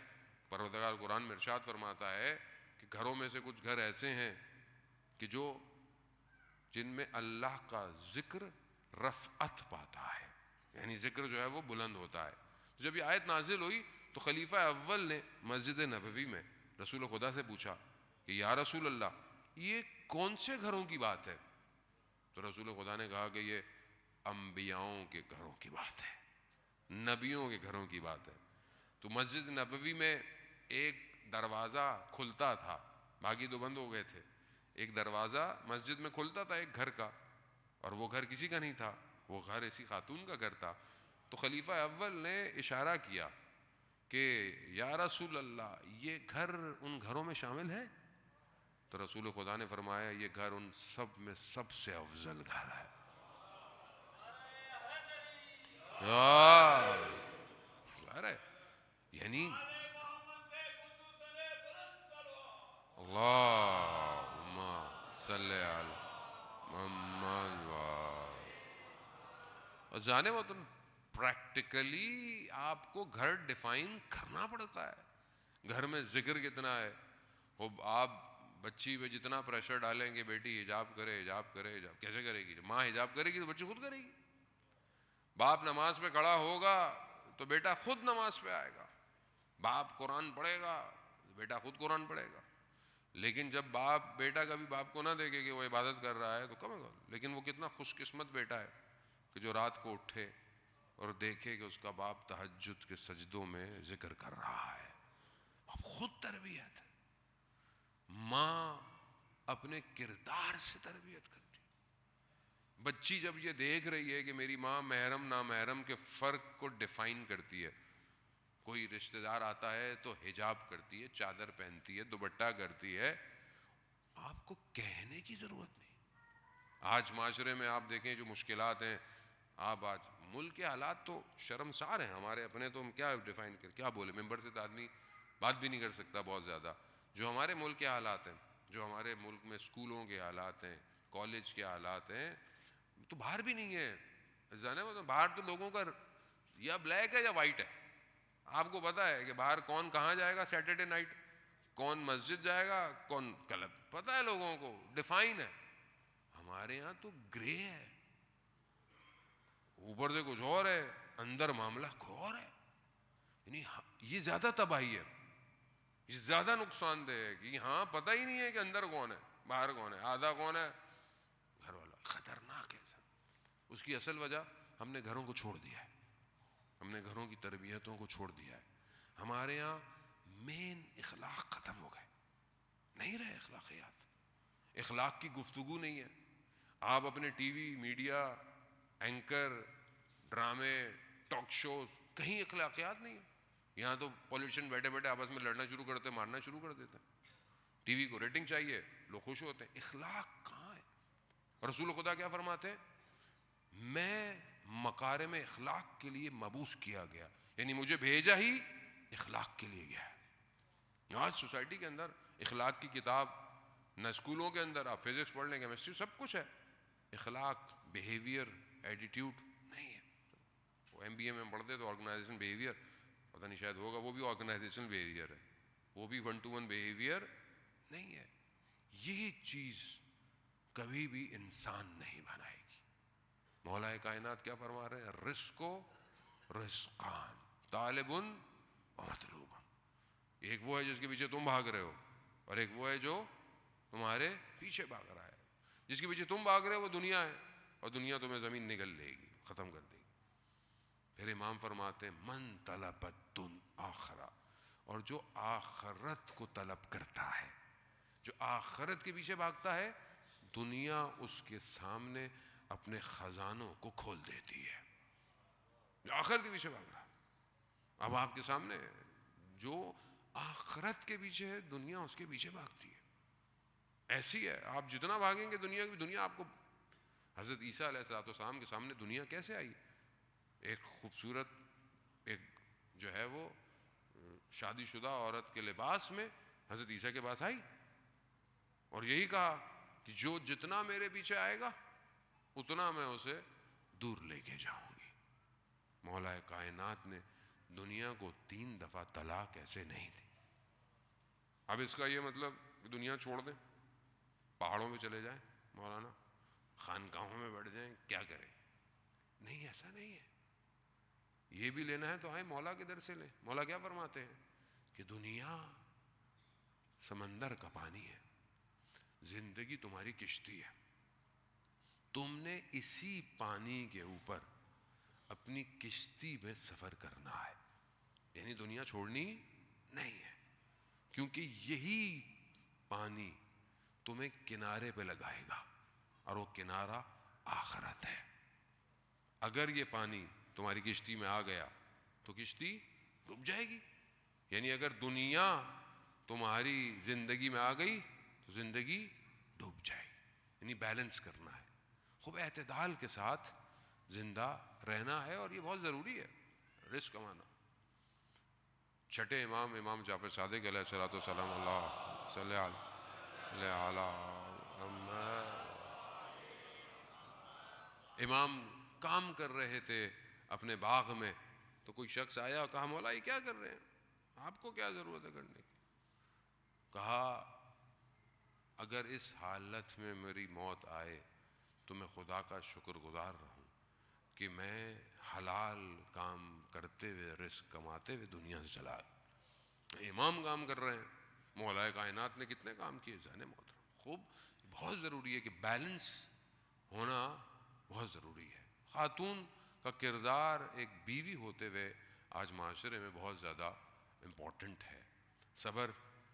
پروردگار قرآن میں ارشاد فرماتا ہے کہ گھروں میں سے کچھ گھر ایسے ہیں کہ جن میں اللہ کا ذکر رفعت پاتا ہے، یعنی ذکر جو ہے وہ بلند ہوتا ہے۔ جب یہ آیت نازل ہوئی تو خلیفہ اول نے مسجد نبوی میں رسول خدا سے پوچھا کہ یا رسول اللہ، یہ کون سے گھروں کی بات ہے؟ تو رسول خدا نے کہا کہ یہ انبیاؤں کے گھروں کی بات ہے، نبیوں کے گھروں کی بات ہے۔ تو مسجد نبوی میں ایک دروازہ کھلتا تھا، باقی دو بند ہو گئے تھے۔ ایک دروازہ مسجد میں کھلتا تھا ایک گھر کا، اور وہ گھر کسی کا نہیں تھا، وہ گھر ایسی خاتون کا گھر تھا۔ تو خلیفہ اول نے اشارہ کیا کہ یا رسول اللہ، یہ گھر ان گھروں میں شامل ہے؟ تو رسول خدا نے فرمایا یہ گھر ان سب میں سب سے افضل گھر ہے۔ یعنی اللہم صلی علی محمد۔ اور جانے وہ تم پریکٹیکلی آپ کو گھر ڈیفائن کرنا پڑتا ہے۔ گھر میں ذکر کتنا ہے، آپ بچی پہ جتنا پریشر ڈالیں گے، بیٹی حجاب کرے، حجاب کرے، حجاب کیسے کرے گی؟ جب ماں حجاب کرے گی تو بچی خود کرے گی۔ باپ نماز پہ کھڑا ہوگا تو بیٹا خود نماز پہ آئے گا۔ باپ قرآن پڑھے گا تو بیٹا خود قرآن پڑھے گا۔ لیکن جب بیٹا کبھی باپ کو نہ دیکھے کہ وہ عبادت کر رہا ہے تو کم ہوگا۔ لیکن وہ کتنا خوش قسمت بیٹا ہے کہ جو رات کو اٹھے اور دیکھے کہ اس کا باپ تہجد کے سجدوں میں ذکر کر رہا ہے۔ اب خود تربیت ہے۔ ماں اپنے کردار سے تربیت کرتی۔ بچی جب یہ دیکھ رہی ہے کہ میری ماں محرم نامحرم کے فرق کو ڈیفائن کرتی ہے، کوئی رشتہ دار آتا ہے تو حجاب کرتی ہے، چادر پہنتی ہے، دوپٹہ کرتی ہے، آپ کو کہنے کی ضرورت نہیں. آج معاشرے میں آپ دیکھیں جو مشکلات ہیں، آپ آج ملک کے حالات تو شرمسار ہیں ہمارے اپنے، تو ہم کیا ڈیفائن کریں، کیا بولے، ممبر سے تو آدمی بات بھی نہیں کر سکتا بہت زیادہ. جو ہمارے ملک کے حالات ہیں، جو ہمارے ملک میں اسکولوں کے حالات ہیں، کالج کے حالات ہیں، تو باہر بھی نہیں ہے. جانے میں باہر تو لوگوں کا یا بلیک ہے یا وائٹ ہے. آپ کو پتا ہے کہ باہر کون کہاں جائے گا سیٹرڈے نائٹ، کون مسجد جائے گا، کون کلب، پتا ہے لوگوں کو، ڈیفائن ہے. ہمارے ہاں تو گرے ہے، اوپر سے کچھ اور ہے، اندر معاملہ کچھ اور ہے. یعنی یہ زیادہ تباہی ہے، یہ زیادہ نقصان دہ ہے کہ ہاں پتہ ہی نہیں ہے کہ اندر کون ہے باہر کون ہے، آدھا کون ہے گھر والا. خطرناک ہے سر. اس کی اصل وجہ ہم نے گھروں کو چھوڑ دیا ہے، ہم نے گھروں کی تربیتوں کو چھوڑ دیا ہے. ہمارے ہاں مین اخلاق ختم ہو گئے، نہیں رہے اخلاقیات، اخلاق کی گفتگو نہیں ہے. آپ اپنے ٹی وی، میڈیا، اینکر، ڈرامے، ٹاک شوز، کہیں اخلاقیات نہیں ہے. یہاں تو پولیٹیشین بیٹھے بیٹھے آپس میں لڑنا شروع کرتے، مارنا شروع کر دیتے. ٹی وی کو ریٹنگ چاہیے، لوگ خوش ہوتے ہیں. اخلاق کہاں ہے؟ رسول خدا کیا فرماتے ہیں؟ میں مکارم اخلاق کے لیے مبعوث کیا گیا، یعنی مجھے بھیجا ہی اخلاق کے لیے گیا ہے. آج سوسائٹی کے اندر اخلاق کی کتاب نہ، اسکولوں کے اندر آپ فزکس پڑھ لیں، کیمسٹری، سب کچھ ہے، اخلاق، بیہیویئر، ایٹیٹیوڈ نہیں ہے. وہ ایم بی اے میں پڑھتے تو آرگنائزیشن بیہیویئر، پتہ نہیں شاید ہوگا، وہ بھی آرگنائزیشن بیہیویئر ہے، وہ بھی 1-to-1 بیہیویئر نہیں ہے. یہ چیز کبھی بھی انسان نہیں بنائے گی. مولا کائنات کیا فرما رہے ہیں؟ رزق و رزقان طالب و مطلوب. ایک وہ ہے جس کے پیچھے تم بھاگ رہے ہو، اور ایک وہ ہے جو تمہارے پیچھے بھاگ رہا ہے. جس کے پیچھے تم بھاگ رہے ہو وہ دنیا ہے، اور دنیا تمہیں زمین نگل لے گی، ختم کر دے گی. پھر امام فرماتے ہیں من طلب الآخرہ، اور جو آخرت کو طلب کرتا ہے، جو آخرت کے پیچھے بھاگتا ہے، دنیا اس کے سامنے اپنے خزانوں کو کھول دیتی ہے. جو آخرت کے پیچھے بھاگ رہا ہے، اب آپ کے سامنے جو آخرت کے پیچھے ہے، دنیا اس کے پیچھے بھاگتی ہے. ایسی ہے، آپ جتنا بھاگیں گے دنیا کی، دنیا آپ کو. حضرت عیسیٰ علیہ السلام کے سامنے دنیا کیسے آئی؟ ایک خوبصورت، ایک جو ہے وہ شادی شدہ عورت کے لباس میں حضرت عیسیٰ کے پاس آئی، اور یہی کہا کہ جو جتنا میرے پیچھے آئے گا اتنا میں اسے دور لے کے جاؤں گی. مولا کائنات نے دنیا کو 3 دفعہ طلاق ایسے نہیں دی. اب اس کا یہ مطلب کہ دنیا چھوڑ دیں، پہاڑوں میں چلے جائیں، مولانا خانقاہوں میں بیٹھ جائیں، کیا کریں؟ نہیں، ایسا نہیں ہے. یہ بھی لینا ہے تو آئیں مولا کے در سے لیں. مولا کیا فرماتے ہیں کہ دنیا سمندر کا پانی ہے، زندگی تمہاری کشتی ہے، تم نے اسی پانی کے اوپر اپنی کشتی میں سفر کرنا ہے. یعنی دنیا چھوڑنی نہیں ہے، کیونکہ یہی پانی تمہیں کنارے پہ لگائے گا، اور وہ کنارہ آخرت ہے. اگر یہ پانی تمہاری کشتی میں آ گیا تو کشتی ڈوب جائے گی. یعنی اگر دنیا تمہاری زندگی میں آ گئی تو زندگی ڈوب جائے گی. یعنی بیلنس کرنا ہے، خوب اعتدال کے ساتھ زندہ رہنا ہے، اور یہ بہت ضروری ہے، رزق کمانا. چھٹے امام جعفر صادق علیہ الصلوۃ والسلام، اللہ صلی علیہ، امام کام کر رہے تھے اپنے باغ میں، تو کوئی شخص آیا اور کہا مولا یہ کیا کر رہے ہیں، آپ کو کیا ضرورت ہے کرنے کی؟ کہا اگر اس حالت میں میری موت آئے تو میں خدا کا شکر گزار رہوں کہ میں حلال کام کرتے ہوئے، رزق کماتے ہوئے دنیا سے چلا گیا. امام کام کر رہے ہیں، مولا کائنات نے کتنے کام کیے جانے محترم. خوب، بہت ضروری ہے کہ بیلنس ہونا بہت ضروری ہے. خاتون کا کردار ایک بیوی ہوتے ہوئے آج معاشرے میں بہت زیادہ امپورٹنٹ ہے. صبر،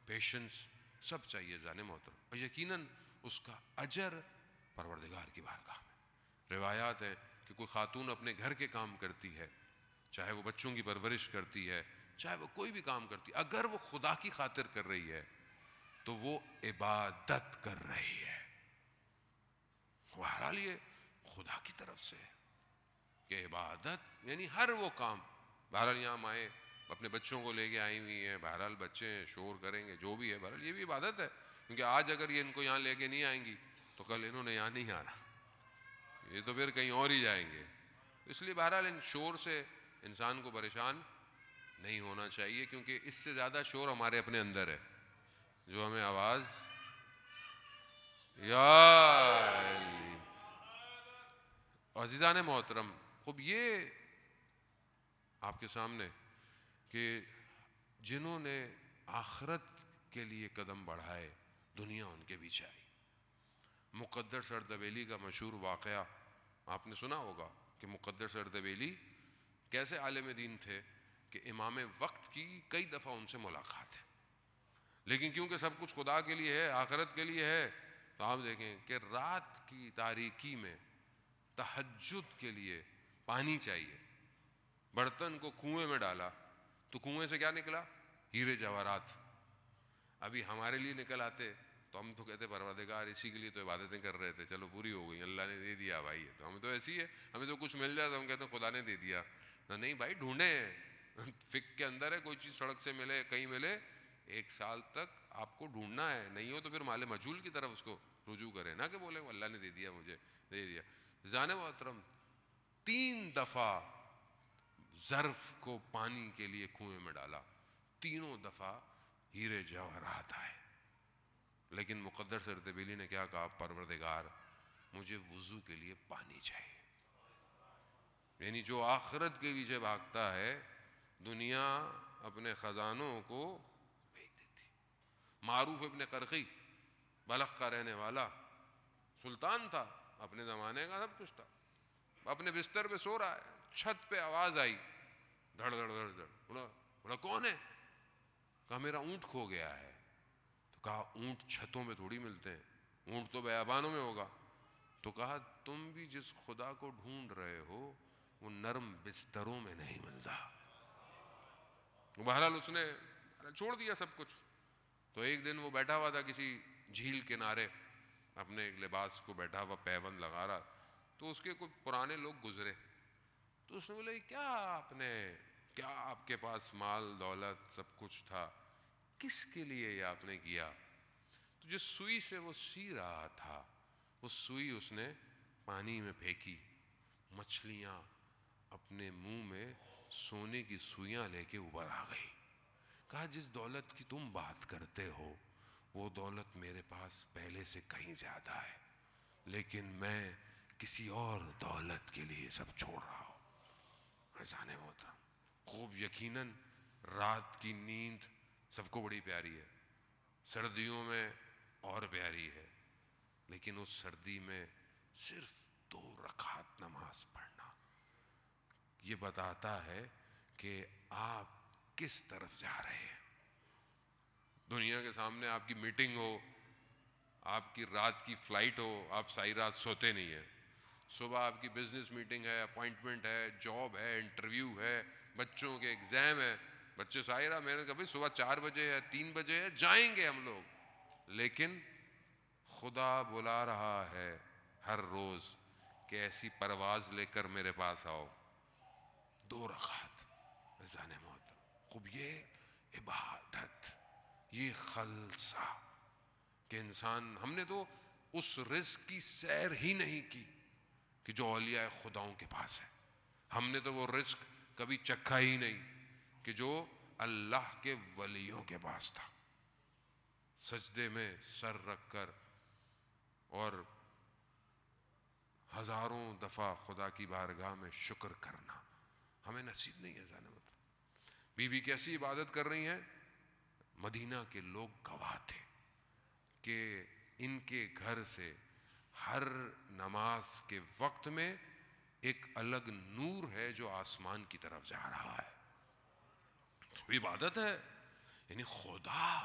پیشنس سب چاہیے جانے محترم، اور یقیناً اس کا اجر پروردگار کی بارگاہ میں. روایات ہیں کہ کوئی خاتون اپنے گھر کے کام کرتی ہے، چاہے وہ بچوں کی پرورش کرتی ہے، چاہے وہ کوئی بھی کام کرتی ہے، اگر وہ خدا کی خاطر کر رہی ہے تو وہ عبادت کر رہی ہے. بہرحال یہ خدا کی طرف سے ہے کہ عبادت یعنی ہر وہ کام. بہرحال یہاں مائیں اپنے بچوں کو لے کے آئی ہوئی ہیں, بہرحال بچے شور کریں گے جو بھی ہے, بہرحال یہ بھی عبادت ہے, کیونکہ آج اگر یہ ان کو یہاں لے کے نہیں آئیں گی تو کل انہوں نے یہاں نہیں آنا, یہ تو پھر کہیں اور ہی جائیں گے. اس لیے بہرحال ان شور سے انسان کو پریشان نہیں ہونا چاہیے, کیونکہ اس سے زیادہ شور ہمارے اپنے اندر ہے جو ہمیں آواز یا عزیزان محترم. خوب یہ آپ کے سامنے کہ جنہوں نے آخرت کے لیے قدم بڑھائے دنیا ان کے پیچھے آئی. مقدر سردبیلی کا مشہور واقعہ آپ نے سنا ہوگا کہ مقدر سردبیلی کیسے عالم دین تھے کہ امام وقت کی کئی دفعہ ان سے ملاقات ہے, لیکن کیونکہ سب کچھ خدا کے لیے ہے, آخرت کے لیے ہے, تو آپ دیکھیں کہ رات کی تاریکی میں تہجد کے لیے پانی چاہیے. برتن کو کنویں میں ڈالا تو کنویں سے کیا نکلا؟ ہیرے جواہرات. ابھی ہمارے لیے نکل آتے تو ہم تو کہتے پروردگار اسی کے لیے تو عبادتیں کر رہے تھے, چلو پوری ہو گئی, اللہ نے دے دیا بھائی. تو ہمیں تو ایسی ہے, ہمیں تو کچھ مل جائے تو ہم کہتے ہیں خدا نے دے دیا. نہیں بھائی, ڈھونڈیں, فقہ کے اندر ہے, کوئی چیز سڑک سے ملے کہیں ملے, 1 سال تک آپ کو ڈھونڈنا ہے, نہیں ہو تو پھر مال مجہول کی طرف اس کو رجوع کریں, نہ کہ بولیں اللہ نے دے دیا, مجھے دے دیا. جان محترم 3 دفعہ ظرف کو پانی کے لیے کنویں میں ڈالا, تینوں دفعہ ہیرے جواہرات آئے. لیکن مقدر سردبیلی نے کیا کہا؟ پروردگار مجھے وضو کے لیے پانی چاہیے. یعنی جو آخرت کے پیچھے بھاگتا ہے دنیا اپنے خزانوں کو بھیج دیتی. معروف ابن قرقی بلخ کا رہنے والا سلطان تھا, اپنے زمانے کا سب کچھ تھا, اپنے بستر پہ سو رہا ہے, چھت پہ آواز آئی, دھڑ دھڑ دھڑ دھڑ. بولا کون ہے؟ کہا میرا اونٹ کھو گیا ہے. تو کہا اونٹ چھتوں میں تھوڑی ملتے ہیں, اونٹ تو بیابانوں میں ہوگا. تو کہا تم بھی جس خدا کو ڈھونڈ رہے ہو وہ نرم بستروں میں نہیں ملتا. بہرحال اس نے چھوڑ دیا سب کچھ. تو ایک دن وہ بیٹھا ہوا تھا کسی جھیل کنارے, اپنے ایک لباس کو بیٹھا ہوا پیوند لگا رہا, تو اس کے کچھ پرانے لوگ گزرے. تو اس نے بولا کیا آپ کے پاس مال دولت سب کچھ تھا, کس کے لیے یہ آپ نے کیا؟ تو جس سوئی سے وہ سی رہا تھا وہ سوئی اس نے پانی میں پھینکی, مچھلیاں اپنے منہ میں سونے کی سوئیاں لے کے اوپر آ گئی. کہا جس دولت کی تم بات کرتے ہو وہ دولت میرے پاس پہلے سے کہیں زیادہ ہے, لیکن میں کسی اور دولت کے لیے سب چھوڑ رہا ہوں. ایسا ہوتا خوب. یقیناً رات کی نیند سب کو بڑی پیاری ہے, سردیوں میں اور پیاری ہے, لیکن اس سردی میں صرف 2 رکعت نماز پڑھنا یہ بتاتا ہے کہ آپ کس طرف جا رہے ہیں. دنیا کے سامنے آپ کی میٹنگ ہو, آپ کی رات کی فلائٹ ہو, آپ ساری رات سوتے نہیں ہیں. صبح آپ کی بزنس میٹنگ ہے, اپوائنٹمنٹ ہے, جاب ہے, انٹرویو ہے, بچوں کے ایگزام ہے. بچے ساری رات, میں نے کہا بھائی صبح 4 بجے ہے 3 بجے ہے جائیں گے ہم لوگ, لیکن خدا بلا رہا ہے ہر روز کہ ایسی پرواز لے کر میرے پاس آؤ. 2 رکعت رضان محترم. خوب یہ عبادت, یہ خلصہ کہ انسان, ہم نے تو اس رزق کی سیر ہی نہیں کی کہ جو اولیاء خداؤں کے پاس ہے. ہم نے تو وہ رزق کبھی چکھا ہی نہیں کہ جو اللہ کے ولیوں کے پاس تھا. سجدے میں سر رکھ کر اور ہزاروں دفعہ خدا کی بارگاہ میں شکر کرنا ہمیں نصیب نہیں ہے. جانے مطلب بی بی کیسی عبادت کر رہی ہیں, مدینہ کے لوگ گواہ تھے کہ ان کے گھر سے ہر نماز کے وقت میں ایک الگ نور ہے جو آسمان کی طرف جا رہا ہے. عبادت ہے, یعنی خدا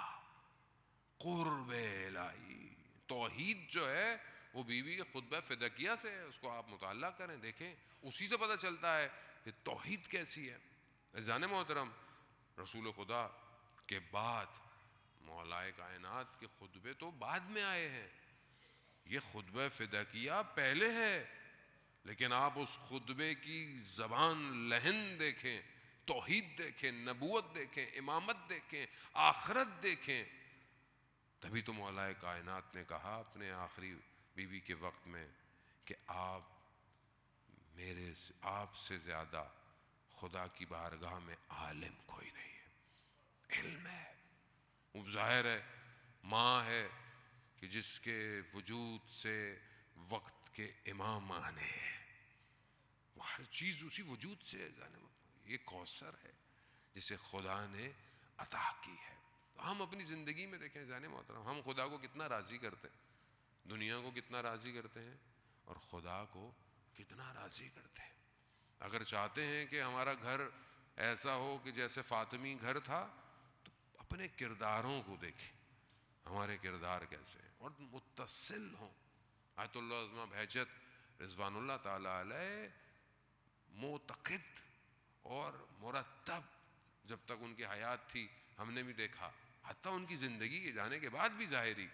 قرب الہی. توحید جو ہے وہ بیوی کے خطبہ فدقیہ سے ہے, اس کو آپ مطالعہ کریں دیکھیں, اسی سے پتہ چلتا ہے کہ توحید کیسی ہے. عزیزان محترم, رسول خدا کے بعد مولائے کائنات کے خطبے تو بعد میں آئے ہیں، یہ خطبہ فداکیہ پہلے ہے، لیکن آپ اس خطبے کی زبان لہن دیکھیں، توحید دیکھیں، نبوت دیکھیں، امامت دیکھیں، آخرت دیکھیں. تبھی تو مولائے کائنات نے کہا اپنے آخری بیوی کے وقت میں کہ آپ سے زیادہ خدا کی بارگاہ میں عالم کوئی نہیں ہے. علم ہے، وہ ظاہر ہے، ماں ہے کہ جس کے وجود سے وقت کے امام آنے ہیں، وہ ہر چیز اسی وجود سے ہے. یہ کوثر ہے جسے خدا نے عطا کی ہے. تو ہم اپنی زندگی میں دیکھیں جانے محترم، ہم خدا کو کتنا راضی کرتے ہیں، دنیا کو کتنا راضی کرتے ہیں اور خدا کو کتنا راضی کرتے ہیں. اگر چاہتے ہیں کہ ہمارا گھر ایسا ہو کہ جیسے فاطمی گھر تھا، تو اپنے کرداروں کو دیکھیں، ہمارے کردار کیسے ہیں اور متصل ہوں. آیت اللہ عظمہ بہجت رضوان اللہ تعالی علیہ معتقد اور مرتب جب تک ان کی حیات تھی ہم نے بھی دیکھا، حتیٰ ان کی زندگی کے جانے کے بعد بھی ظاہری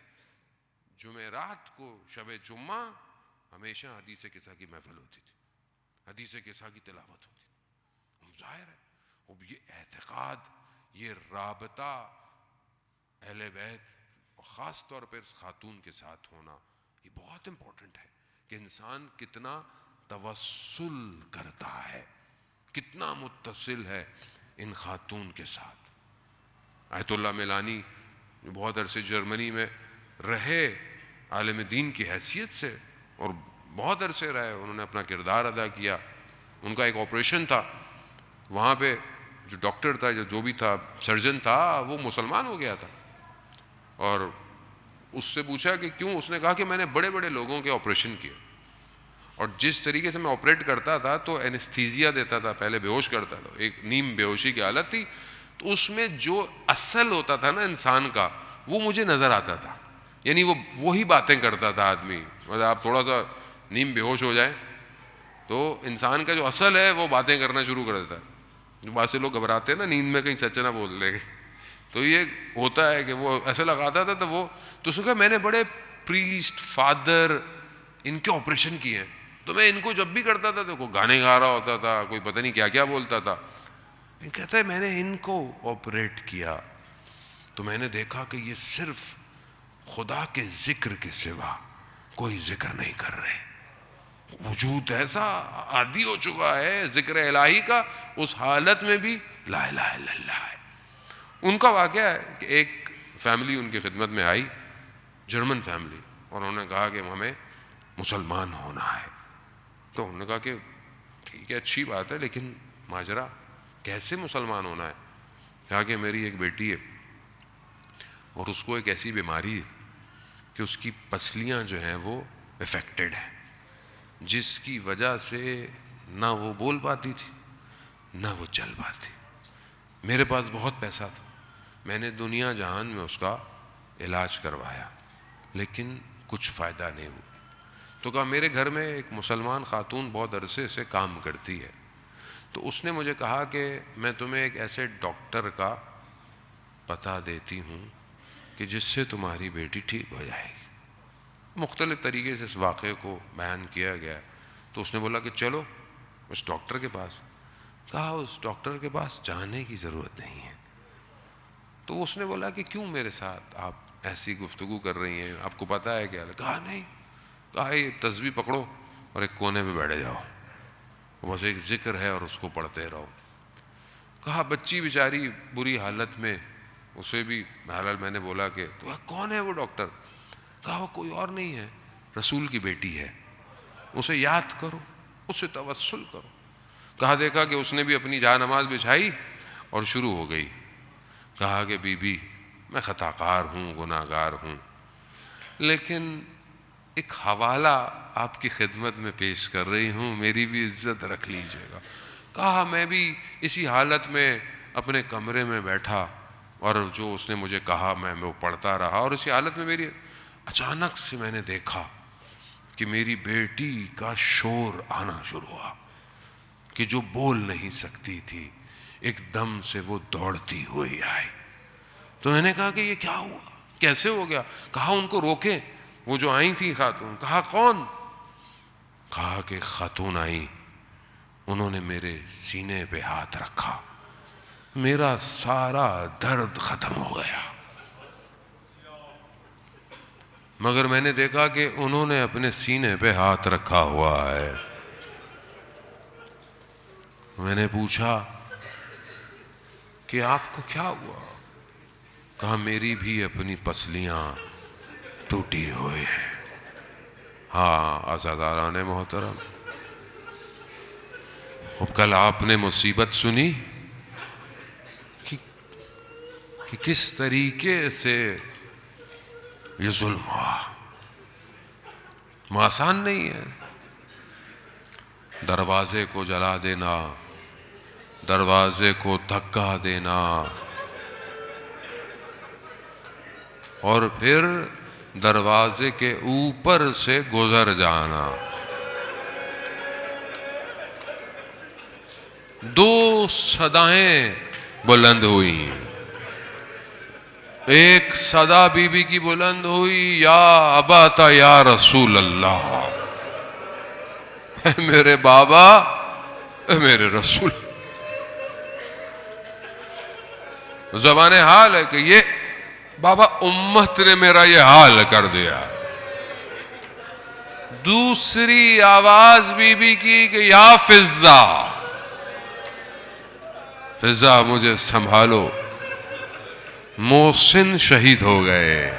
جمعرات کو شب جمعہ ہمیشہ حدیث قصہ کی محفل ہوتی تھی، حدیث قصہ کی تلاوت ہوتی تھی. ظاہر ہے اب یہ اعتقاد، یہ رابطہ اہل بیت اور خاص طور پر خاتون کے ساتھ ہونا، یہ بہت امپورٹنٹ ہے کہ انسان کتنا توسل کرتا ہے، کتنا متصل ہے ان خاتون کے ساتھ. آیت اللہ میلانی جو بہت عرصے جرمنی میں رہے عالم دین کی حیثیت سے اور بہت عرصے رہے، انہوں نے اپنا کردار ادا کیا. ان کا ایک آپریشن تھا، وہاں پہ جو ڈاکٹر تھا، جو بھی تھا، سرجن تھا، وہ مسلمان ہو گیا تھا. اور اس سے پوچھا کہ کیوں؟ اس نے کہا کہ میں نے بڑے بڑے لوگوں کے آپریشن کیے اور جس طریقے سے میں آپریٹ کرتا تھا تو اینستھیزیا دیتا تھا، پہلے بے ہوش کرتا تھا، ایک نیم بے ہوشی کی حالت تھی، تو اس میں جو اصل ہوتا تھا نا انسان کا وہ مجھے نظر آتا تھا. یعنی وہی باتیں کرتا تھا آدمی. مطلب آپ تھوڑا سا نیم بے ہوش ہو جائیں تو انسان کا جو اصل ہے وہ باتیں کرنا شروع کر دیتا ہے. جو بات سے لوگ گھبراتے ہیں نا نیند میں کہیں سچ نہ بول لیں گے، تو یہ ہوتا ہے کہ وہ ایسے لگاتا تھا. تو اس نے کہا میں نے بڑے پریسٹ فادر ان کے آپریشن کیے ہیں، تو میں ان کو جب بھی کرتا تھا تو کوئی گانے گا رہا ہوتا تھا، کوئی پتہ نہیں کیا کیا بولتا تھا. کہتا ہے میں نے ان کو آپریٹ کیا تو میں نے دیکھا کہ یہ صرف خدا کے ذکر کے سوا کوئی ذکر نہیں کر رہے. وجود ایسا عادی ہو چکا ہے ذکر الہی کا، اس حالت میں بھی لا الہ الا اللہ ہے. ان کا واقعہ ہے کہ ایک فیملی ان کی خدمت میں آئی، جرمن فیملی، اور انہوں نے کہا کہ ہمیں مسلمان ہونا ہے. تو انہوں نے کہا کہ ٹھیک ہے، اچھی بات ہے، لیکن ماجرا کیسے مسلمان ہونا ہے؟ کہا کہ میری ایک بیٹی ہے اور اس کو ایک ایسی بیماری ہے کہ اس کی پسلیاں جو ہیں وہ افیکٹڈ ہیں، جس کی وجہ سے نہ وہ بول پاتی تھی نہ وہ چل پاتی. میرے پاس بہت پیسہ تھا، میں نے دنیا جہان میں اس کا علاج کروایا لیکن کچھ فائدہ نہیں ہوا. تو کہا میرے گھر میں ایک مسلمان خاتون بہت عرصے سے کام کرتی ہے، تو اس نے مجھے کہا کہ میں تمہیں ایک ایسے ڈاکٹر کا پتہ دیتی ہوں کہ جس سے تمہاری بیٹی ٹھیک ہو جائے گی. مختلف طریقے سے اس واقعے کو بیان کیا گیا. تو اس نے بولا کہ چلو اس ڈاکٹر کے پاس. کہا اس ڈاکٹر کے پاس جانے کی ضرورت نہیں ہے. تو اس نے بولا کہ کیوں میرے ساتھ آپ ایسی گفتگو کر رہی ہیں، آپ کو پتہ ہے کیا؟ کہا نہیں. کہا یہ تسبیح پکڑو اور ایک کونے پہ بیٹھے جاؤ، بس ایک ذکر ہے اور اس کو پڑھتے رہو. کہا بچی بیچاری بری حالت میں، اسے بھی بہرحال میں نے بولا کہ تو کون ہے وہ ڈاکٹر؟ کہا وہ کوئی اور نہیں ہے، رسول کی بیٹی ہے، اسے یاد کرو، اسے توسل کرو. کہا دیکھا کہ اس نے بھی اپنی جا نماز بچھائی اور شروع ہو گئی. کہا کہ بی بی میں خطا کار ہوں، گناہ گار ہوں، لیکن ایک حوالہ آپ کی خدمت میں پیش کر رہی ہوں، میری بھی عزت رکھ لیجیے گا. کہا میں بھی اسی حالت میں اپنے کمرے میں بیٹھا اور جو اس نے مجھے کہا میں وہ پڑھتا رہا، اور اسی حالت میں میری اچانک سے میں نے دیکھا کہ میری بیٹی کا شور آنا شروع ہوا کہ جو بول نہیں سکتی تھی ایک دم سے وہ دوڑتی ہوئی آئی. تو میں نے کہا کہ یہ کیا ہوا، کیسے ہو گیا؟ کہا ان کو روکیں، وہ جو آئی تھی خاتون. کہا کون؟ کہا کہ خاتون آئی، انہوں نے میرے سینے پہ ہاتھ رکھا، میرا سارا درد ختم ہو گیا. مگر میں نے دیکھا کہ انہوں نے اپنے سینے پہ ہاتھ رکھا ہوا ہے. میں نے پوچھا کہ آپ کو کیا ہوا؟ کہا میری بھی اپنی پسلیاں ٹوٹی ہوئی ہیں. ہاں عزاداران محترم، اب کل آپ نے مصیبت سنی کہ کس طریقے سے یہ ظلم ہوا. آسان نہیں ہے. دروازے کو جلا دینا، دروازے کو دھکا دینا، اور پھر دروازے کے اوپر سے گزر جانا. دو صدائیں بلند ہوئی. ایک صدا بی بی کی بلند ہوئی، یا اباتا یا رسول اللہ، اے میرے بابا، اے میرے رسول. زبان حال ہے کہ یہ بابا امت نے میرا یہ حال کر دیا. دوسری آواز بی بی کی کہ یا فضہ، فضہ مجھے سنبھالو، محسن شہید ہو گئے.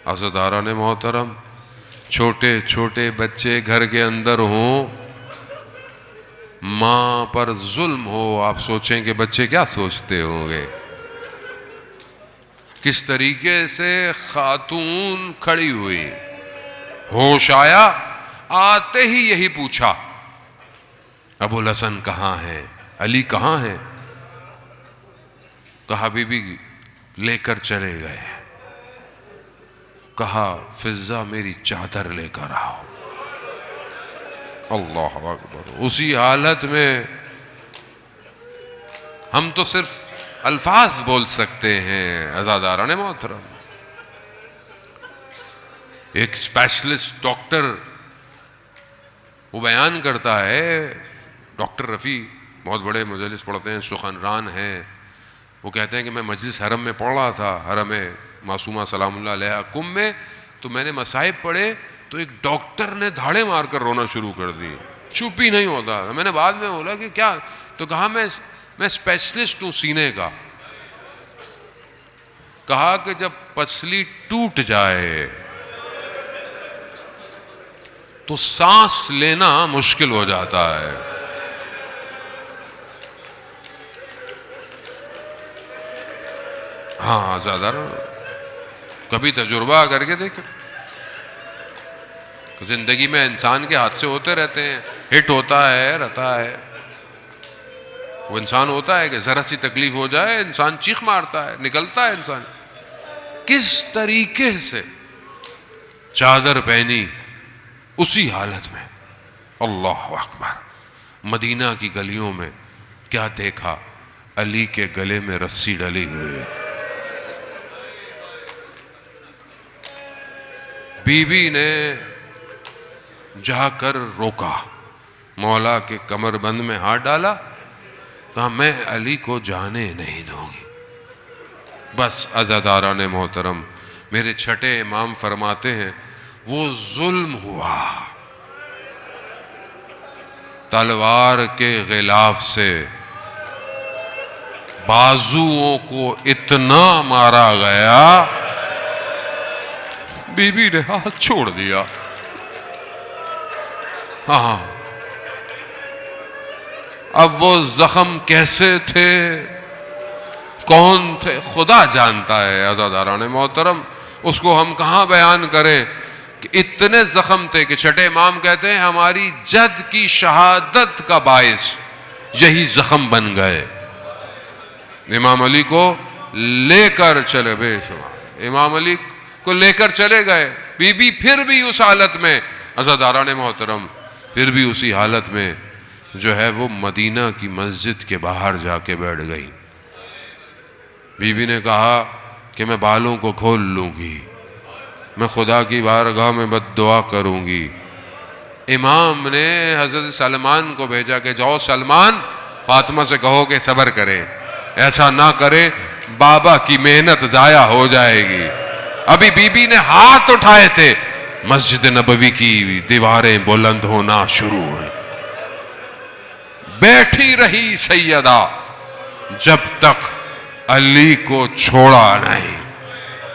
عزاداران محترم، چھوٹے چھوٹے بچے گھر کے اندر ہوں، ماں پر ظلم ہو، آپ سوچیں کہ بچے کیا سوچتے ہوں گے. کس طریقے سے خاتون کھڑی ہوئی، ہوش آیا، آتے ہی یہی پوچھا ابو الحسن کہاں ہے، علی کہاں ہے؟ کہا بی بی لے کر چلے گئے. کہا فضہ میری چادر لے کر آؤ. اللہ اکبر. اسی حالت میں ہم تو صرف الفاظ بول سکتے ہیں. عزاداران محترم، ایک اسپیشلسٹ ڈاکٹر وہ بیان کرتا ہے، ڈاکٹر رفیع بہت بڑے مجلس پڑھتے ہیں، سخنران ہیں. وہ کہتے ہیں کہ میں مجلس حرم میں پڑھ رہا تھا، حرم معصومہ سلام اللہ علیہ کم میں، تو میں نے مصائب پڑھے تو ایک ڈاکٹر نے دھاڑے مار کر رونا شروع کر دی، چپ ہی نہیں ہوتا. میں نے بعد میں بولا کہ کیا؟ تو کہا میں اسپیشلسٹ ہوں سینے کا. کہا کہ جب پسلی ٹوٹ جائے تو سانس لینا مشکل ہو جاتا ہے. ہاں زیادہ کبھی تجربہ کر کے دیکھیں. زندگی میں انسان کے حادثے ہوتے رہتے ہیں، ہٹ ہوتا ہے، رہتا ہے. وہ انسان ہوتا ہے کہ ذرا سی تکلیف ہو جائے انسان چیخ مارتا ہے، نکلتا ہے انسان. کس طریقے سے چادر پہنی اسی حالت میں. اللہ اکبر. مدینہ کی گلیوں میں کیا دیکھا؟ علی کے گلے میں رسی ڈلی ہوئی. بی بی نے جا کر روکا، مولا کے کمر بند میں ہاتھ ڈالا، کہا میں علی کو جانے نہیں دوں گی. بس عزاداران محترم، میرے چھٹے امام فرماتے ہیں وہ ظلم ہوا، تلوار کے غلاف سے بازوؤں کو اتنا مارا گیا، بی بی نے ہاتھ چھوڑ دیا. ہاں اب وہ زخم کیسے تھے، کون تھے، خدا جانتا ہے. عزاداران محترم، اس کو ہم کہاں بیان کریں کہ اتنے زخم تھے کہ چھٹے امام کہتے ہیں ہماری جد کی شہادت کا باعث یہی زخم بن گئے. امام علی کو لے کر چلے، بے شمار امام علی کو لے کر چلے گئے. بی بی پھر بھی اس حالت میں، عزاداران محترم، پھر بھی اسی حالت میں جو ہے وہ مدینہ کی مسجد کے باہر جا کے بیٹھ گئی. بی بی نے کہا کہ میں بالوں کو کھول لوں گی، میں خدا کی بارگاہ میں بد دعا کروں گی۔ امام نے حضرت سلمان کو بھیجا کہ جاؤ سلمان، فاطمہ سے کہو کہ صبر کرے، ایسا نہ کرے بابا کی محنت ضائع ہو جائے گی۔ ابھی بی بی نے ہاتھ اٹھائے تھے، مسجد نبوی کی دیواریں بلند ہونا شروع ہوئیں۔ بیٹھی رہی سیدہ جب تک علی کو چھوڑا نہیں،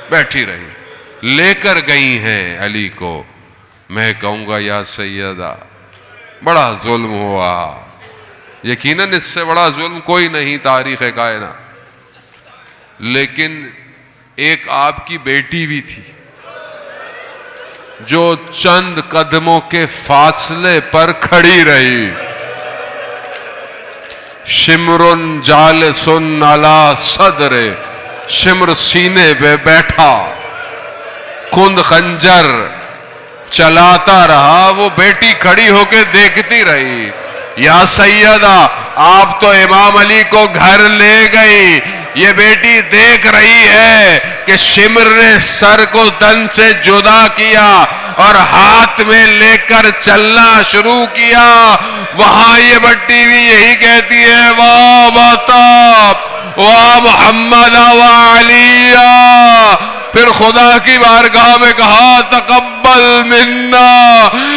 بیٹھی رہی، لے کر گئی ہیں علی کو۔ میں کہوں گا یا سیدہ بڑا ظلم ہوا، یقیناً اس سے بڑا ظلم کوئی نہیں تاریخ کائنات، لیکن ایک آپ کی بیٹی بھی تھی جو چند قدموں کے فاصلے پر کھڑی رہی۔ شمر جالس علی صدر، شمر سینے پہ بیٹھا، کند خنجر چلاتا رہا، وہ بیٹی کھڑی ہو کے دیکھتی رہی۔ یا سیدہ آپ تو امام علی کو گھر لے گئی، یہ بیٹی دیکھ رہی ہے کہ شمر نے سر کو تن سے جدا کیا اور ہاتھ میں لے کر چلنا شروع کیا۔ وہاں یہ بٹی بھی یہی کہتی ہے، واہ باتا واہ محمد و علی۔ پھر خدا کی بارگاہ میں کہا تقبل منا،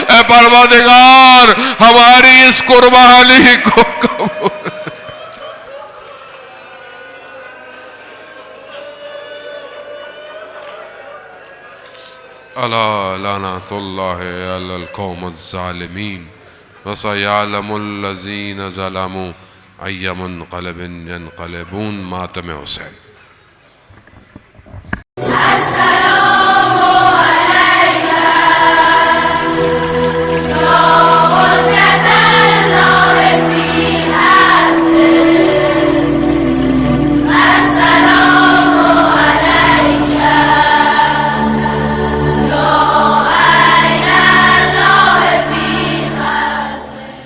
اے پروردگار ہماری اس قربانی کو قبول۔ الا لعنۃ اللہ علی القوم الظالمین وسیعلم الذین ظلموا ای منقلب ینقلبون۔ ماتم حسین۔